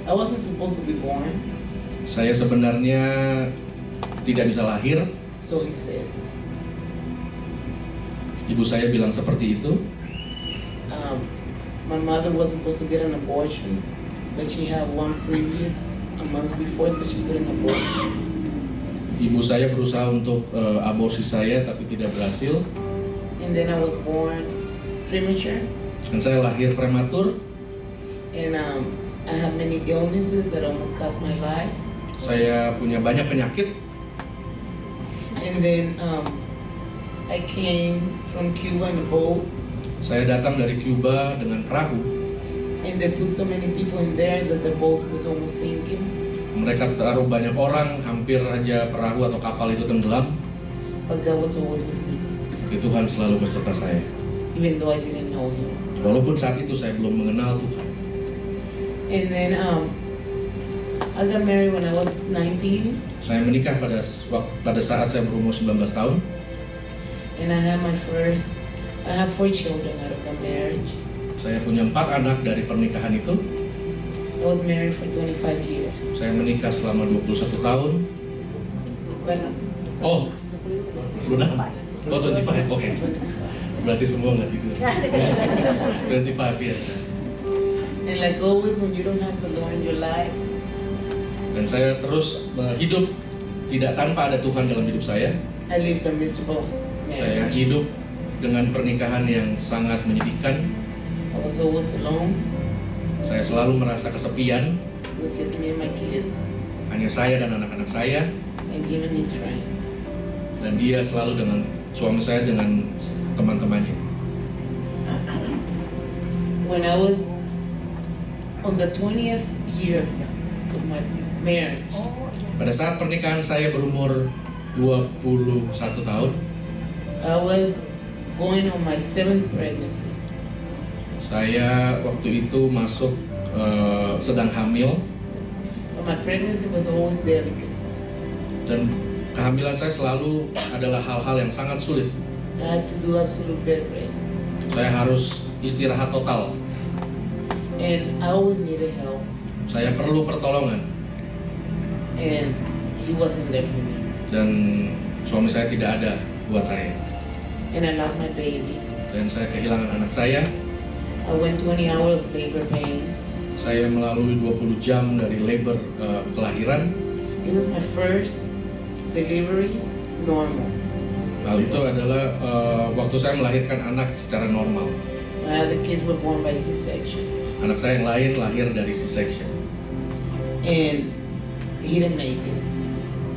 I wasn't supposed to be born, Saya sebenarnya tidak bisa lahir. so he says. Ibu saya bilang seperti itu. My mother was supposed to get an abortion. but she had one previous a month before, so she couldn't abort. Ibu saya berusaha untuk aborsi saya tapi tidak berhasil. And then I was born premature, Dan saya lahir prematur. and I have many illnesses that almost cost my life. Saya punya banyak penyakit. And then I came from Cuba in a boat, Saya datang dari Cuba dengan perahu. and they put so many people in there that the boat was almost sinking. Mereka taruh banyak orang, hampir aja perahu atau kapal itu tenggelam. But God was always with me, Tapi Tuhan selalu berserta saya. even though I didn't know Him. Walaupun saat itu saya belum mengenal Tuhan. And then I got married when I was 19, Saya menikah pada saat saya berumur 19 tahun. and I have 4 children out of that marriage. Saya punya 4 anak dari pernikahan itu. I was married for 25 years. Saya menikah selama 21 tahun. But Oh, belum. Oh, 25, oke. 25. Berarti semua nggak tidur. 25 ya. And like always, when you don't have the Lord in your life, Dan saya terus hidup tidak tanpa ada Tuhan dalam hidup saya. I lived a miserable Saya marriage. hidup dengan pernikahan yang sangat menyedihkan. I was always alone. Saya selalu merasa kesepian. It was just me and my kids, Hanya saya dan anak-anak saya. and even his friends. Dan dia selalu dengan suami saya dengan teman-temannya. When I was on the 20th year of my marriage, Pada saat pernikahan saya berumur 21 tahun, I was going on my 7th pregnancy. saya waktu itu masuk sedang hamil. But my pregnancy was always delicate. Dan kehamilan saya selalu adalah hal-hal yang sangat sulit. I had to do absolute bed rest. Saya harus istirahat total. And I always needed help. Saya perlu pertolongan. And he wasn't there for me. Dan suami saya tidak ada buat saya. And I lost my baby. Dan saya kehilangan anak saya. I went 20 hours of labor pain. Saya melalui 20 jam dari labor kelahiran. It was my first delivery normal. Hal itu adalah waktu saya melahirkan anak secara normal. My other kids were born by C-section. Anak saya yang lain lahir dari C-section. And he didn't make it.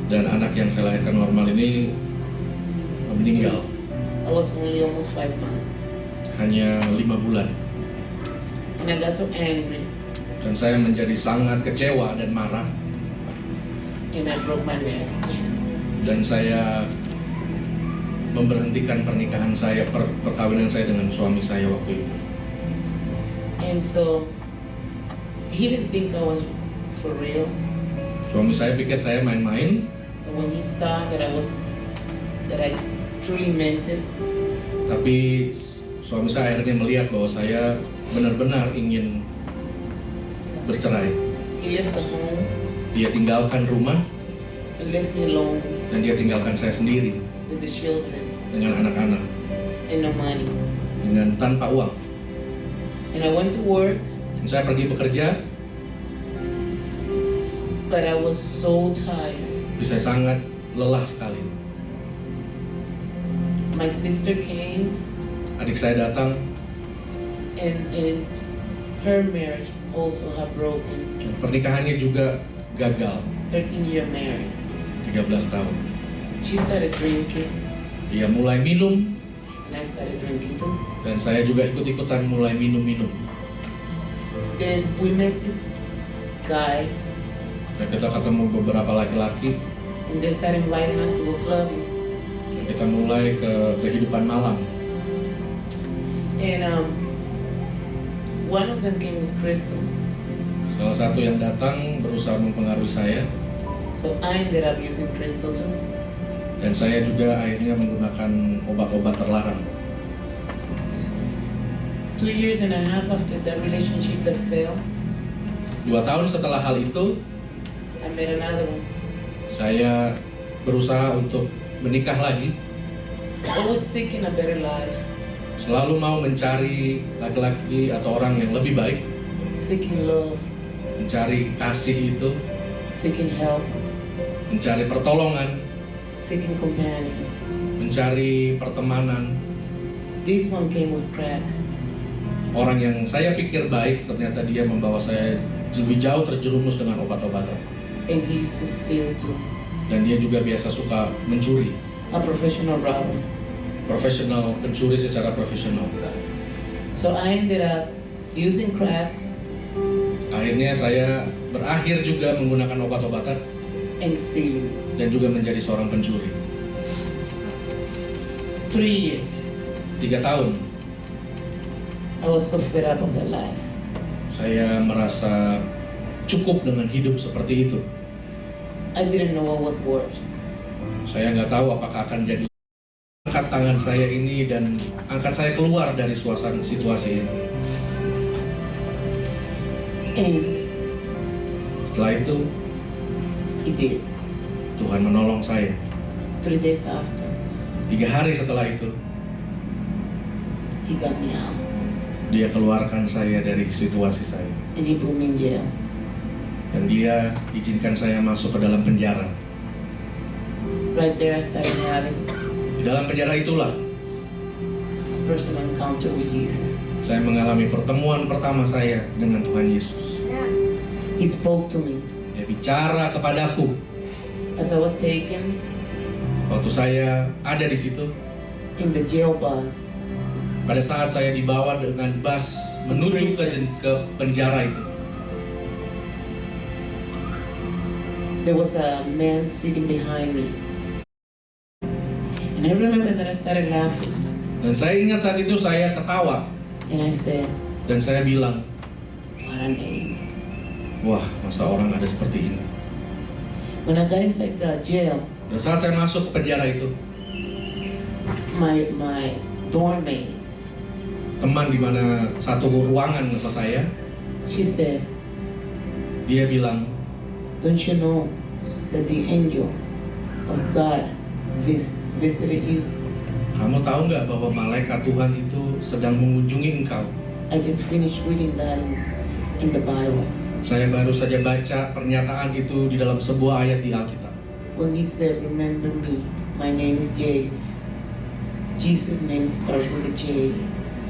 Dan anak yang saya lahirkan normal ini meninggal I was only almost 5 months. hanya 5 bulan. And I got so angry, Dan saya menjadi sangat kecewa dan marah. and I broke my marriage. Dan saya memberhentikan pernikahan saya, perkawinan saya dengan suami saya waktu itu. And so he didn't think I was for real. Suami saya pikir saya main-main. And when he saw that I truly meant it, Tapi suami saya akhirnya melihat bahwa saya benar-benar ingin bercerai. he left the home Dia tinggalkan rumah and left me alone dan dia tinggalkan saya sendiri with the children dengan anak-anak, and no money. dengan tanpa uang. And I went to work, Dan saya pergi bekerja, but I was so tired. tapi saya sangat lelah sekali. My sister came, Adik saya datang, and her marriage also had broken. pernikahannya juga gagal, 13-year marriage. 13 tahun. She started drinking, Dia mulai minum, and I started drinking too. dan saya juga ikut-ikutan mulai minum-minum. Then we met these guys, Dan kita ketemu beberapa laki-laki, and they started inviting us to go clubbing. dan kita mulai ke kehidupan malam. And one of them came with crystal, Salah satu yang datang berusaha mempengaruhi saya, so I ended up using crystal too. dan saya juga akhirnya menggunakan obat-obat terlarang. 2.5 years after that relationship that failed, 2 tahun setelah hal itu, I met another one. saya berusaha untuk menikah lagi. I was seeking a better life, Selalu mau mencari laki-laki atau orang yang lebih baik, seeking love. mencari kasih itu, seeking help, mencari pertolongan, seeking companion. mencari pertemanan. This one came with crack. Orang yang saya pikir baik, ternyata dia membawa saya lebih jauh terjerumus dengan obat-obatan. And he used to steal too. Dan dia juga biasa suka mencuri. A professional robber. Profesional, pencuri secara profesional. So I ended up using crack Akhirnya saya berakhir juga menggunakan obat-obatan and stealing. dan juga menjadi seorang pencuri. 3 years. 3 tahun I was so fed up of that life. saya merasa cukup dengan hidup seperti itu. I didn't know what was worse. Saya nggak tahu apakah akan jadi. Angkat tangan saya ini dan angkat saya keluar dari suasana situasi ini. And Setelah itu he did. Tuhan menolong saya. 3 days after, 3 hari setelah itu he got me out. dia keluarkan saya dari situasi saya. And he put me in jail. Dan dia izinkan saya masuk ke dalam penjara. Right there I started having Di dalam penjara itulah a personal encounter with Jesus. saya mengalami pertemuan pertama saya dengan Tuhan Yesus. He spoke to me. Dia bicara kepadaku As I was taken waktu saya ada di situ. in the jail bus, Pada saat saya dibawa dengan bus menuju ke penjara itu, there was a man sitting behind me. And I remember that I started laughing. dan saya ingat saat itu saya ketawa And I said, dan saya bilang, what a name. wah, masa orang ada seperti ini. When I got inside the jail, Pada saat saya masuk ke penjara itu, my dorm mate, teman di mana satu ruangan sama saya, she said, dia bilang, don't you know that the angel of God visited you? kamu tahu nggak bahwa malaikat Tuhan itu sedang mengunjungi engkau? I just finished reading that in the Bible. Saya baru saja baca pernyataan itu di dalam sebuah ayat di Alkitab. When he said, remember me, my name is Jay. Jesus' name starts with a J.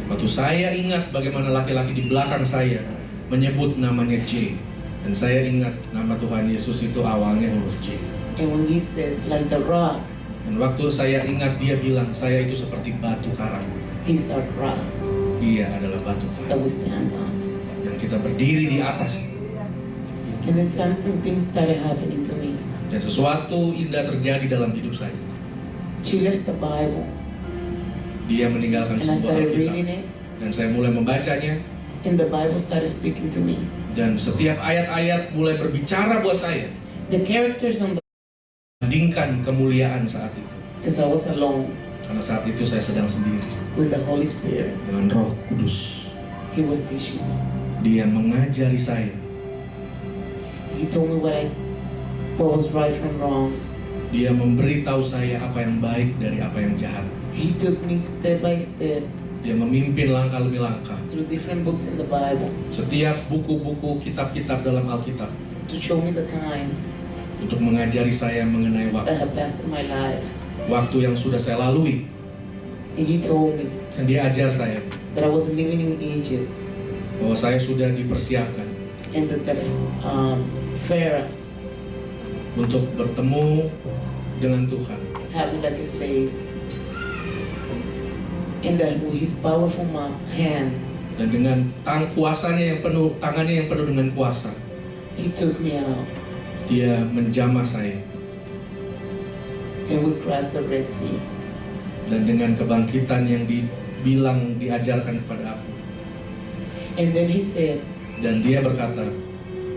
Waktu saya ingat bagaimana laki-laki di belakang saya menyebut namanya J, dan saya ingat nama Tuhan Yesus itu awalnya huruf J. And when he says, like the rock, Dan waktu saya ingat dia bilang saya itu seperti batu karang. he's a rock Dia adalah batu that karang we stand on. yang kita berdiri di atas. And then things started happening to me. Dan sesuatu indah terjadi dalam hidup saya. She left the Bible, Dia meninggalkan and I sebuah started reading Alkitab, it, dan saya mulai membacanya. and the Bible started speaking to me. Dan setiap ayat-ayat mulai berbicara buat saya. The characters on the, Bandingkan kemuliaan saat itu. because I was alone Karena saat itu saya sedang sendiri with the Holy Spirit. dengan Roh Kudus. He was teaching me. Dia mengajari saya. He told me what was right from wrong. Dia memberitahu saya apa yang baik dari apa yang jahat. He took me step by step Dia memimpin langkah demi langkah. through different books in the Bible Setiap buku-buku, kitab-kitab dalam Alkitab to show me the times untuk mengajari saya mengenai that waktu. have passed through my life. Waktu yang sudah saya lalui. And he told me Dan dia ajar saya that I was living in Egypt bahwa saya sudah dipersiapkan and that the Pharaoh untuk bertemu dengan Tuhan. had me like a slave. And that with his powerful hand, Dan dengan kuasanya yang penuh, tangannya yang penuh dengan kuasa, he took me out dia menjamah saya. and we crossed the Red Sea. Dan dengan kebangkitan yang diajarkan kepada aku. And then he said, Dan dia berkata,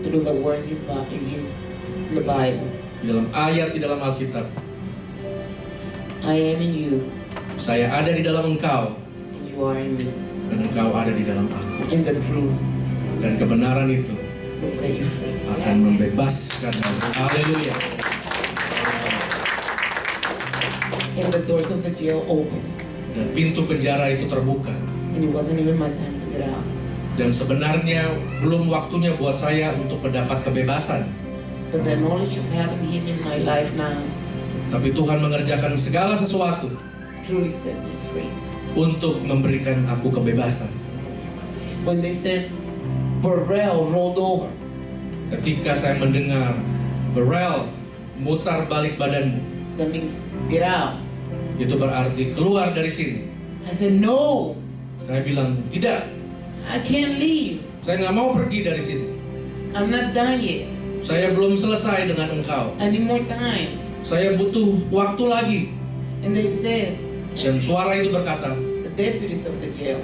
through the word in the Bible, di dalam ayat di dalam Alkitab, I am in you saya ada di dalam engkau, and you are in me. dan engkau ada di dalam aku. And the truth Dan kebenaran itu will set you free. akan membebaskan. Haleluya. And the doors of the jail opened. Dan pintu penjara itu terbuka. And it wasn't even my time to get out. Dan sebenarnya belum waktunya buat saya untuk mendapat kebebasan. But the knowledge of having Him in my life now Tapi Tuhan mengerjakan segala sesuatu truly set me free. untuk memberikan aku kebebasan. When they said, Burrell rolled over, Ketika saya mendengar, Beryl, mutar balik badanmu, that means get out. itu berarti keluar dari sini. I said, no, Saya bilang, tidak, I can't leave. saya nggak mau pergi dari sini. I'm not done yet. Saya belum selesai dengan engkau. I need more time. Saya butuh waktu lagi. And they said, Dan suara itu berkata, the deputies of the jail,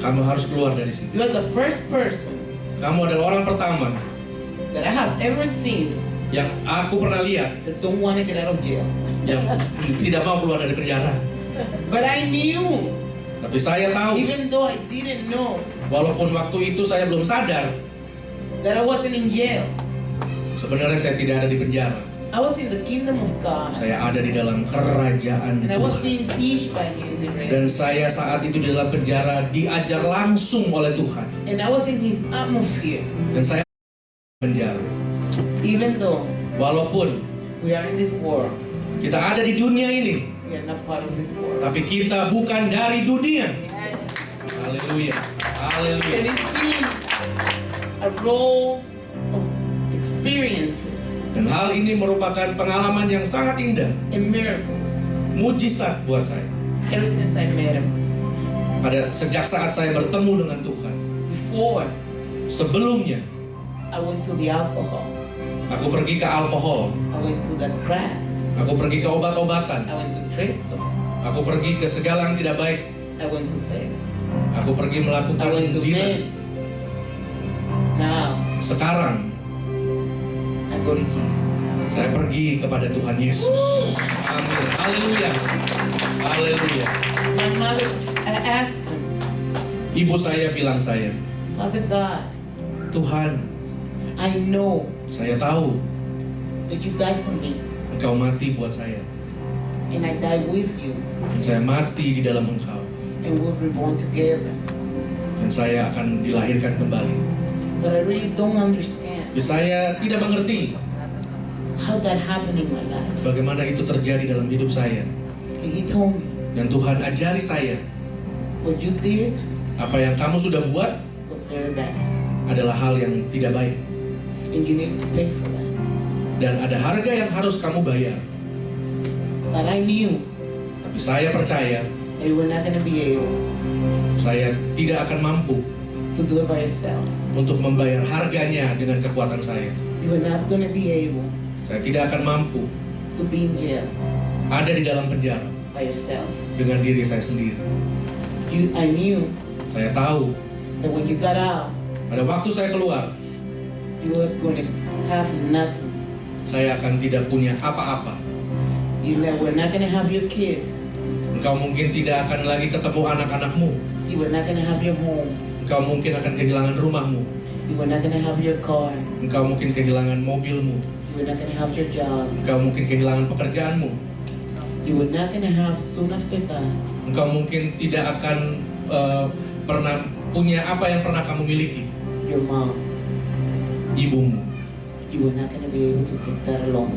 kamu harus keluar dari sini. you are the first person Kamu adalah orang pertama that I have ever seen yang aku pernah lihat that don't want to get out of jail. yang tidak mau keluar dari penjara. But I knew, Tapi saya tahu, even though I didn't know, walaupun waktu itu saya belum sadar, that I wasn't in jail. sebenarnya saya tidak ada di penjara. I was in the kingdom of God. Saya ada di dalam kerajaan And I was Tuhan. being taught by Him the rest. Dan saya saat itu di dalam penjara diajar langsung oleh Tuhan. And I was in His atmosphere. Dan saya penjara. Even though Walaupun we are in this world, kita ada di dunia ini, we are not part of this world. tapi kita bukan dari dunia. Yes. Haleluya. Haleluya. And it's been a role of experiences Dan hal ini merupakan pengalaman yang sangat indah, and miracles mujizat buat saya. ever since I met Him. Sejak saat saya bertemu dengan Tuhan. Before, Sebelumnya, I went to the alcohol. aku pergi ke alkohol, I went to the crack. aku pergi ke obat-obatan, I went to crystal. aku pergi ke segala yang tidak baik, I went to sex. aku pergi I melakukan went to zina. men. Now, Sekarang, I go to Jesus. saya pergi kepada Tuhan Yesus. Amin. Haleluya. Haleluya. My mother, I asked Him, Ibu saya bilang saya, Father God, Tuhan, I know saya tahu that you died for me, Engkau mati buat saya. and I died with you, Dan saya mati di dalam Engkau. and we'll be born together. Dan saya akan dilahirkan kembali. But I really don't understand Tapi saya tidak mengerti how that happened in my life. bagaimana itu terjadi dalam hidup saya. And He told me, Dan Tuhan ajari saya, what you did apa yang kamu sudah buat was very bad, adalah hal yang tidak baik. and you needed to pay for that. Dan ada harga yang harus kamu bayar. But I knew Tapi saya percaya, that you were not going to be able saya tidak akan mampu to do it by yourself. untuk membayar harganya dengan kekuatan saya. You were not going to be able Saya tidak akan mampu to be in jail ada di dalam penjara by yourself. dengan diri saya sendiri. I knew Saya tahu that when you got out, pada waktu saya keluar, you were going to have nothing. saya akan tidak punya apa-apa. Were not going to have your kids. Engkau mungkin tidak akan lagi ketemu anak-anakmu. You were not going to have your home. Engkau mungkin akan kehilangan rumahmu. You were not going to have your car. Engkau mungkin kehilangan mobilmu. You were not going to have your job. Engkau mungkin kehilangan pekerjaanmu. You were not going to have soon after that Engkau mungkin tidak akan pernah punya apa yang pernah kamu miliki. your mom. Ibumu. You were not going to be able to take that alone.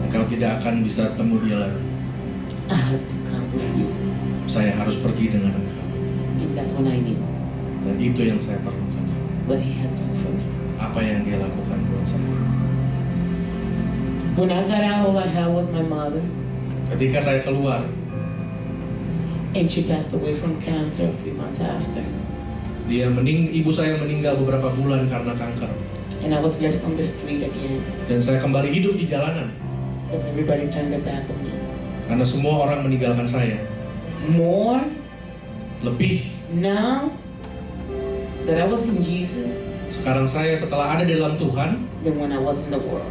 Engkau tidak akan bisa temu dia lagi. I had to come with you. Saya harus pergi dengan engkau. And that's when I knew Dan itu yang saya perlukan. what He had done for me. Apa yang dia lakukan buat saya. When I got out, all I had was my mother. Ketika saya keluar, And she passed away from cancer a few months after. ibu saya meninggal beberapa bulan karena kanker. And I was left on the street again Dan saya kembali hidup di jalanan. because everybody turned their back on me. Karena semua orang meninggalkan saya. More Lebih, now that I was in Jesus sekarang saya setelah ada di dalam Tuhan, than when I was in the world.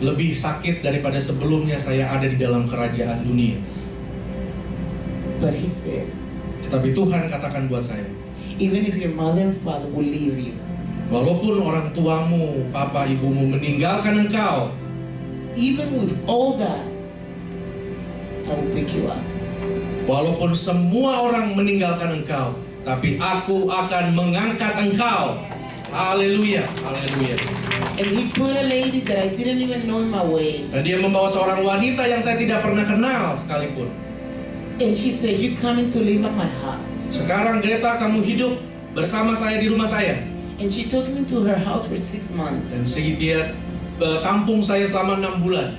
lebih sakit daripada sebelumnya saya ada di dalam kerajaan dunia. But He said, Tetapi Tuhan katakan buat saya, even if your mother and father will leave you, walaupun orang tuamu, papa, ibumu meninggalkan engkau, even with all that, I will pick you up. walaupun semua orang meninggalkan engkau, tapi aku akan mengangkat engkau. Haleluya, haleluya. And he put a lady that I didn't even know in my way. Dan dia membawa seorang wanita yang saya tidak pernah kenal sekalipun. And she said, "You coming to live at my house?" Sekarang Greta, kamu hidup bersama saya di rumah saya. And she took me to her house for 6 months. Dan dia tampung saya selama 6 bulan.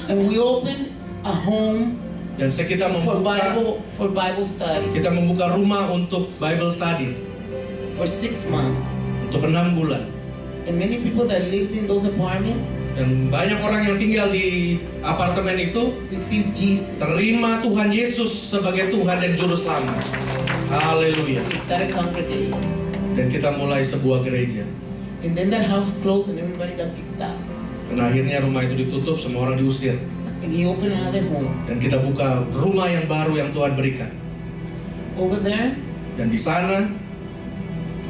And we opened a home Dan kita for membuka Bible studies kita membuka rumah untuk Bible study for 6 months. untuk 6 bulan. And many people that lived in those apartments Dan banyak orang yang tinggal di apartemen itu received Jesus. terima Tuhan Yesus sebagai Tuhan dan Juru Selamat. Haleluya. We started congregating. Dan kita mulai sebuah gereja. And then that house closed and everybody got kicked out. Dan akhirnya rumah itu ditutup, semua orang diusir. And he opened another home. Dan kita buka rumah yang baru yang Tuhan berikan. Over there, Dan di sana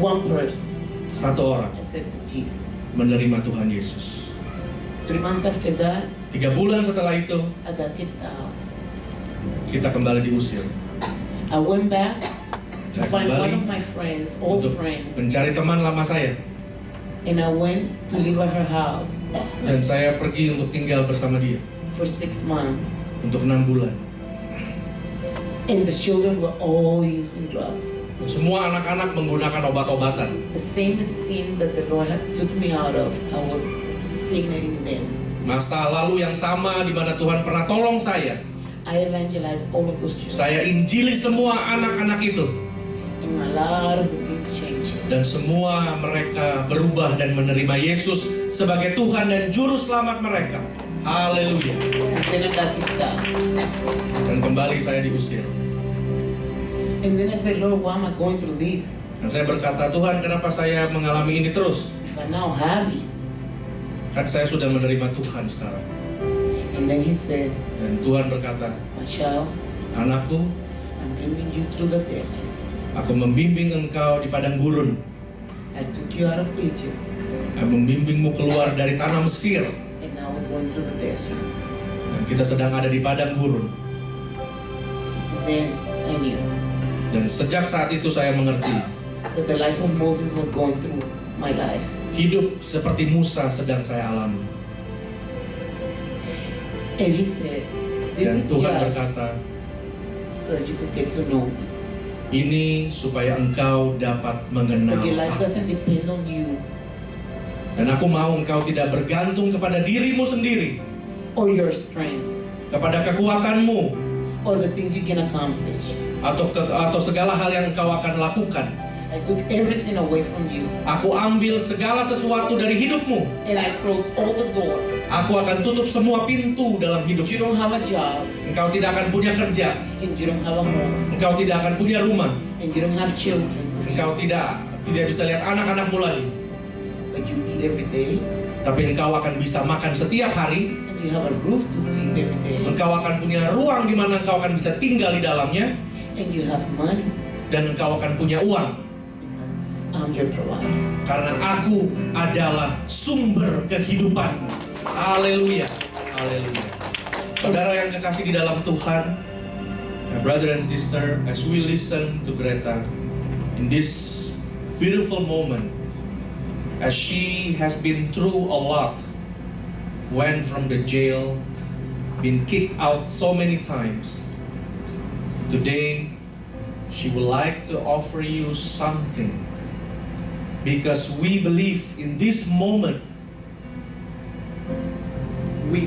one person satu orang accepted Jesus. menerima Tuhan Yesus. 3 months after that, 3 bulan setelah itu I got kicked out. kita kembali diusir. I went back to Saya find kembali one of my friends, old untuk friends, mencari teman lama saya. and I went to live at her house Dan saya pergi untuk tinggal bersama dia for 6 months. untuk 6 bulan. And the children were all using drugs. Semua anak-anak menggunakan obat-obatan. The same sin that the Lord had took me out of, I was signaling them. Masa lalu yang sama di mana Tuhan pernah tolong saya. I evangelized all of those children, Saya injili semua anak-anak itu. and a lot of the things changed. Dan semua mereka berubah dan menerima Yesus sebagai Tuhan dan Juru Selamat mereka. Haleluya. And then I got kicked out. Dan kembali saya diusir. And then I said, "Lord, why am I going through this? Dan saya berkata, Tuhan, kenapa saya mengalami ini terus? If I now have you?" Kan saya sudah menerima Tuhan sekarang. And then he said, Dan Tuhan berkata, "My child, anakku, I'm bringing you through the desert. aku membimbing engkau di padang gurun. I took you out of Egypt, Aku membimbingmu keluar dari tanah Mesir. and now we're going through the desert." Dan kita sedang ada di padang gurun. And then I knew Dan sejak saat itu saya mengerti, that the life of Moses was going through my life. hidup seperti Musa sedang saya alami. And he said, "This Dan is Tuhan just berkata, so that you could get to know me. ini supaya engkau dapat mengenal That your life aku. doesn't depend on you Dan aku mau engkau tidak bergantung kepada dirimu sendiri, or your strength kepada kekuatanmu, or the things you can accomplish. atau segala hal yang engkau akan lakukan. I took everything away from you, Aku ambil segala sesuatu dari hidupmu. and I closed all the doors. Aku akan tutup semua pintu dalam You hidupmu. don't have a job, Engkau tidak akan punya kerja. and you don't have a home, Engkau tidak akan punya rumah. and you don't have children with you, Engkau tidak bisa lihat anak-anakmu lagi. but you eat every day, Tapi engkau akan bisa makan setiap hari. and you have a roof to sleep every day, Engkau akan punya ruang di mana engkau akan bisa tinggal di dalamnya. and you have money Dan engkau akan punya uang. because I'm your provider. Karena aku adalah sumber kehidupan. Haleluya. Haleluya. Saudara yang kekasih di dalam Tuhan, my brother and sister, as we listen to Greta in this beautiful moment, as she has been through a lot, went from the jail, been kicked out so many times, today she would like to offer you something, because we believe in this moment we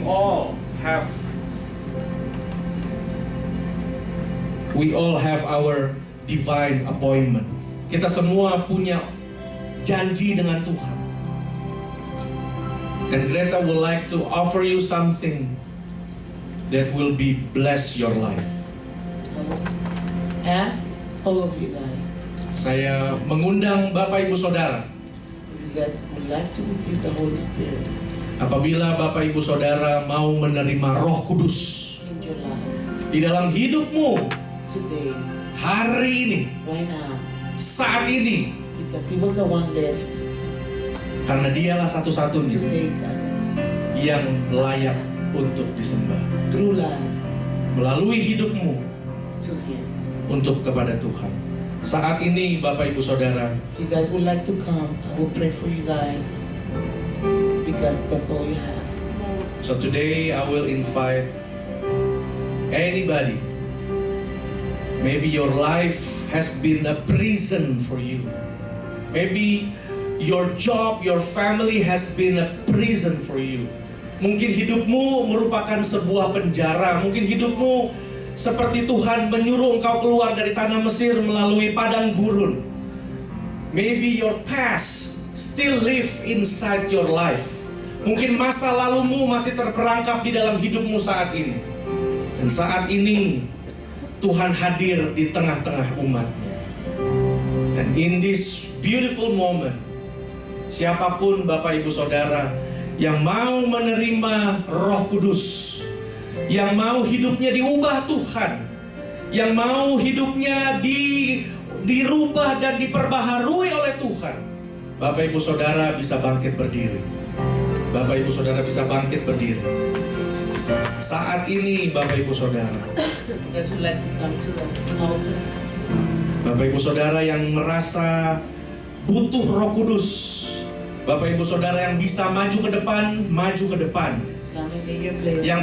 all have our divine appointment. Kita semua punya janji dengan Tuhan. And Greta would like to offer you something that will be bless your life. I will ask all of you guys, Saya mengundang Bapak Ibu Saudara, if you guys would like to receive the Holy Spirit apabila Bapak Ibu Saudara mau menerima Roh Kudus in your life di dalam hidupmu today, hari ini, right now, saat ini, because He was the one left karena Dialah to satu-satunya take us yang layak untuk disembah. through life Melalui hidupmu to Him. untuk kepada Tuhan. Saat ini Bapak Ibu Saudara, you guys would like to come, I will pray for you guys. Because that's all you have. so today I will invite anybody. Maybe your life has been a prison for you. Maybe your job, your family has been a prison for you. Mungkin hidupmu merupakan sebuah penjara. Mungkin hidupmu seperti Tuhan menyuruh engkau keluar dari tanah Mesir melalui padang gurun. Maybe your past still live inside your life. Mungkin masa lalumu masih terperangkap di dalam hidupmu saat ini. Dan saat ini Tuhan hadir di tengah-tengah umatnya. And in this beautiful moment, siapapun Bapak Ibu Saudara yang mau menerima Roh Kudus, yang mau hidupnya diubah Tuhan, yang mau hidupnya dirubah dan diperbaharui oleh Tuhan, Bapak Ibu Saudara bisa bangkit berdiri. Bapak Ibu Saudara bisa bangkit berdiri. Saat ini Bapak Ibu Saudara, You guys would like to come to the altar. Bapak Ibu Saudara yang merasa butuh Roh Kudus, Bapak Ibu Saudara yang bisa maju ke depan, maju ke depan. Come and get your blessing. Yang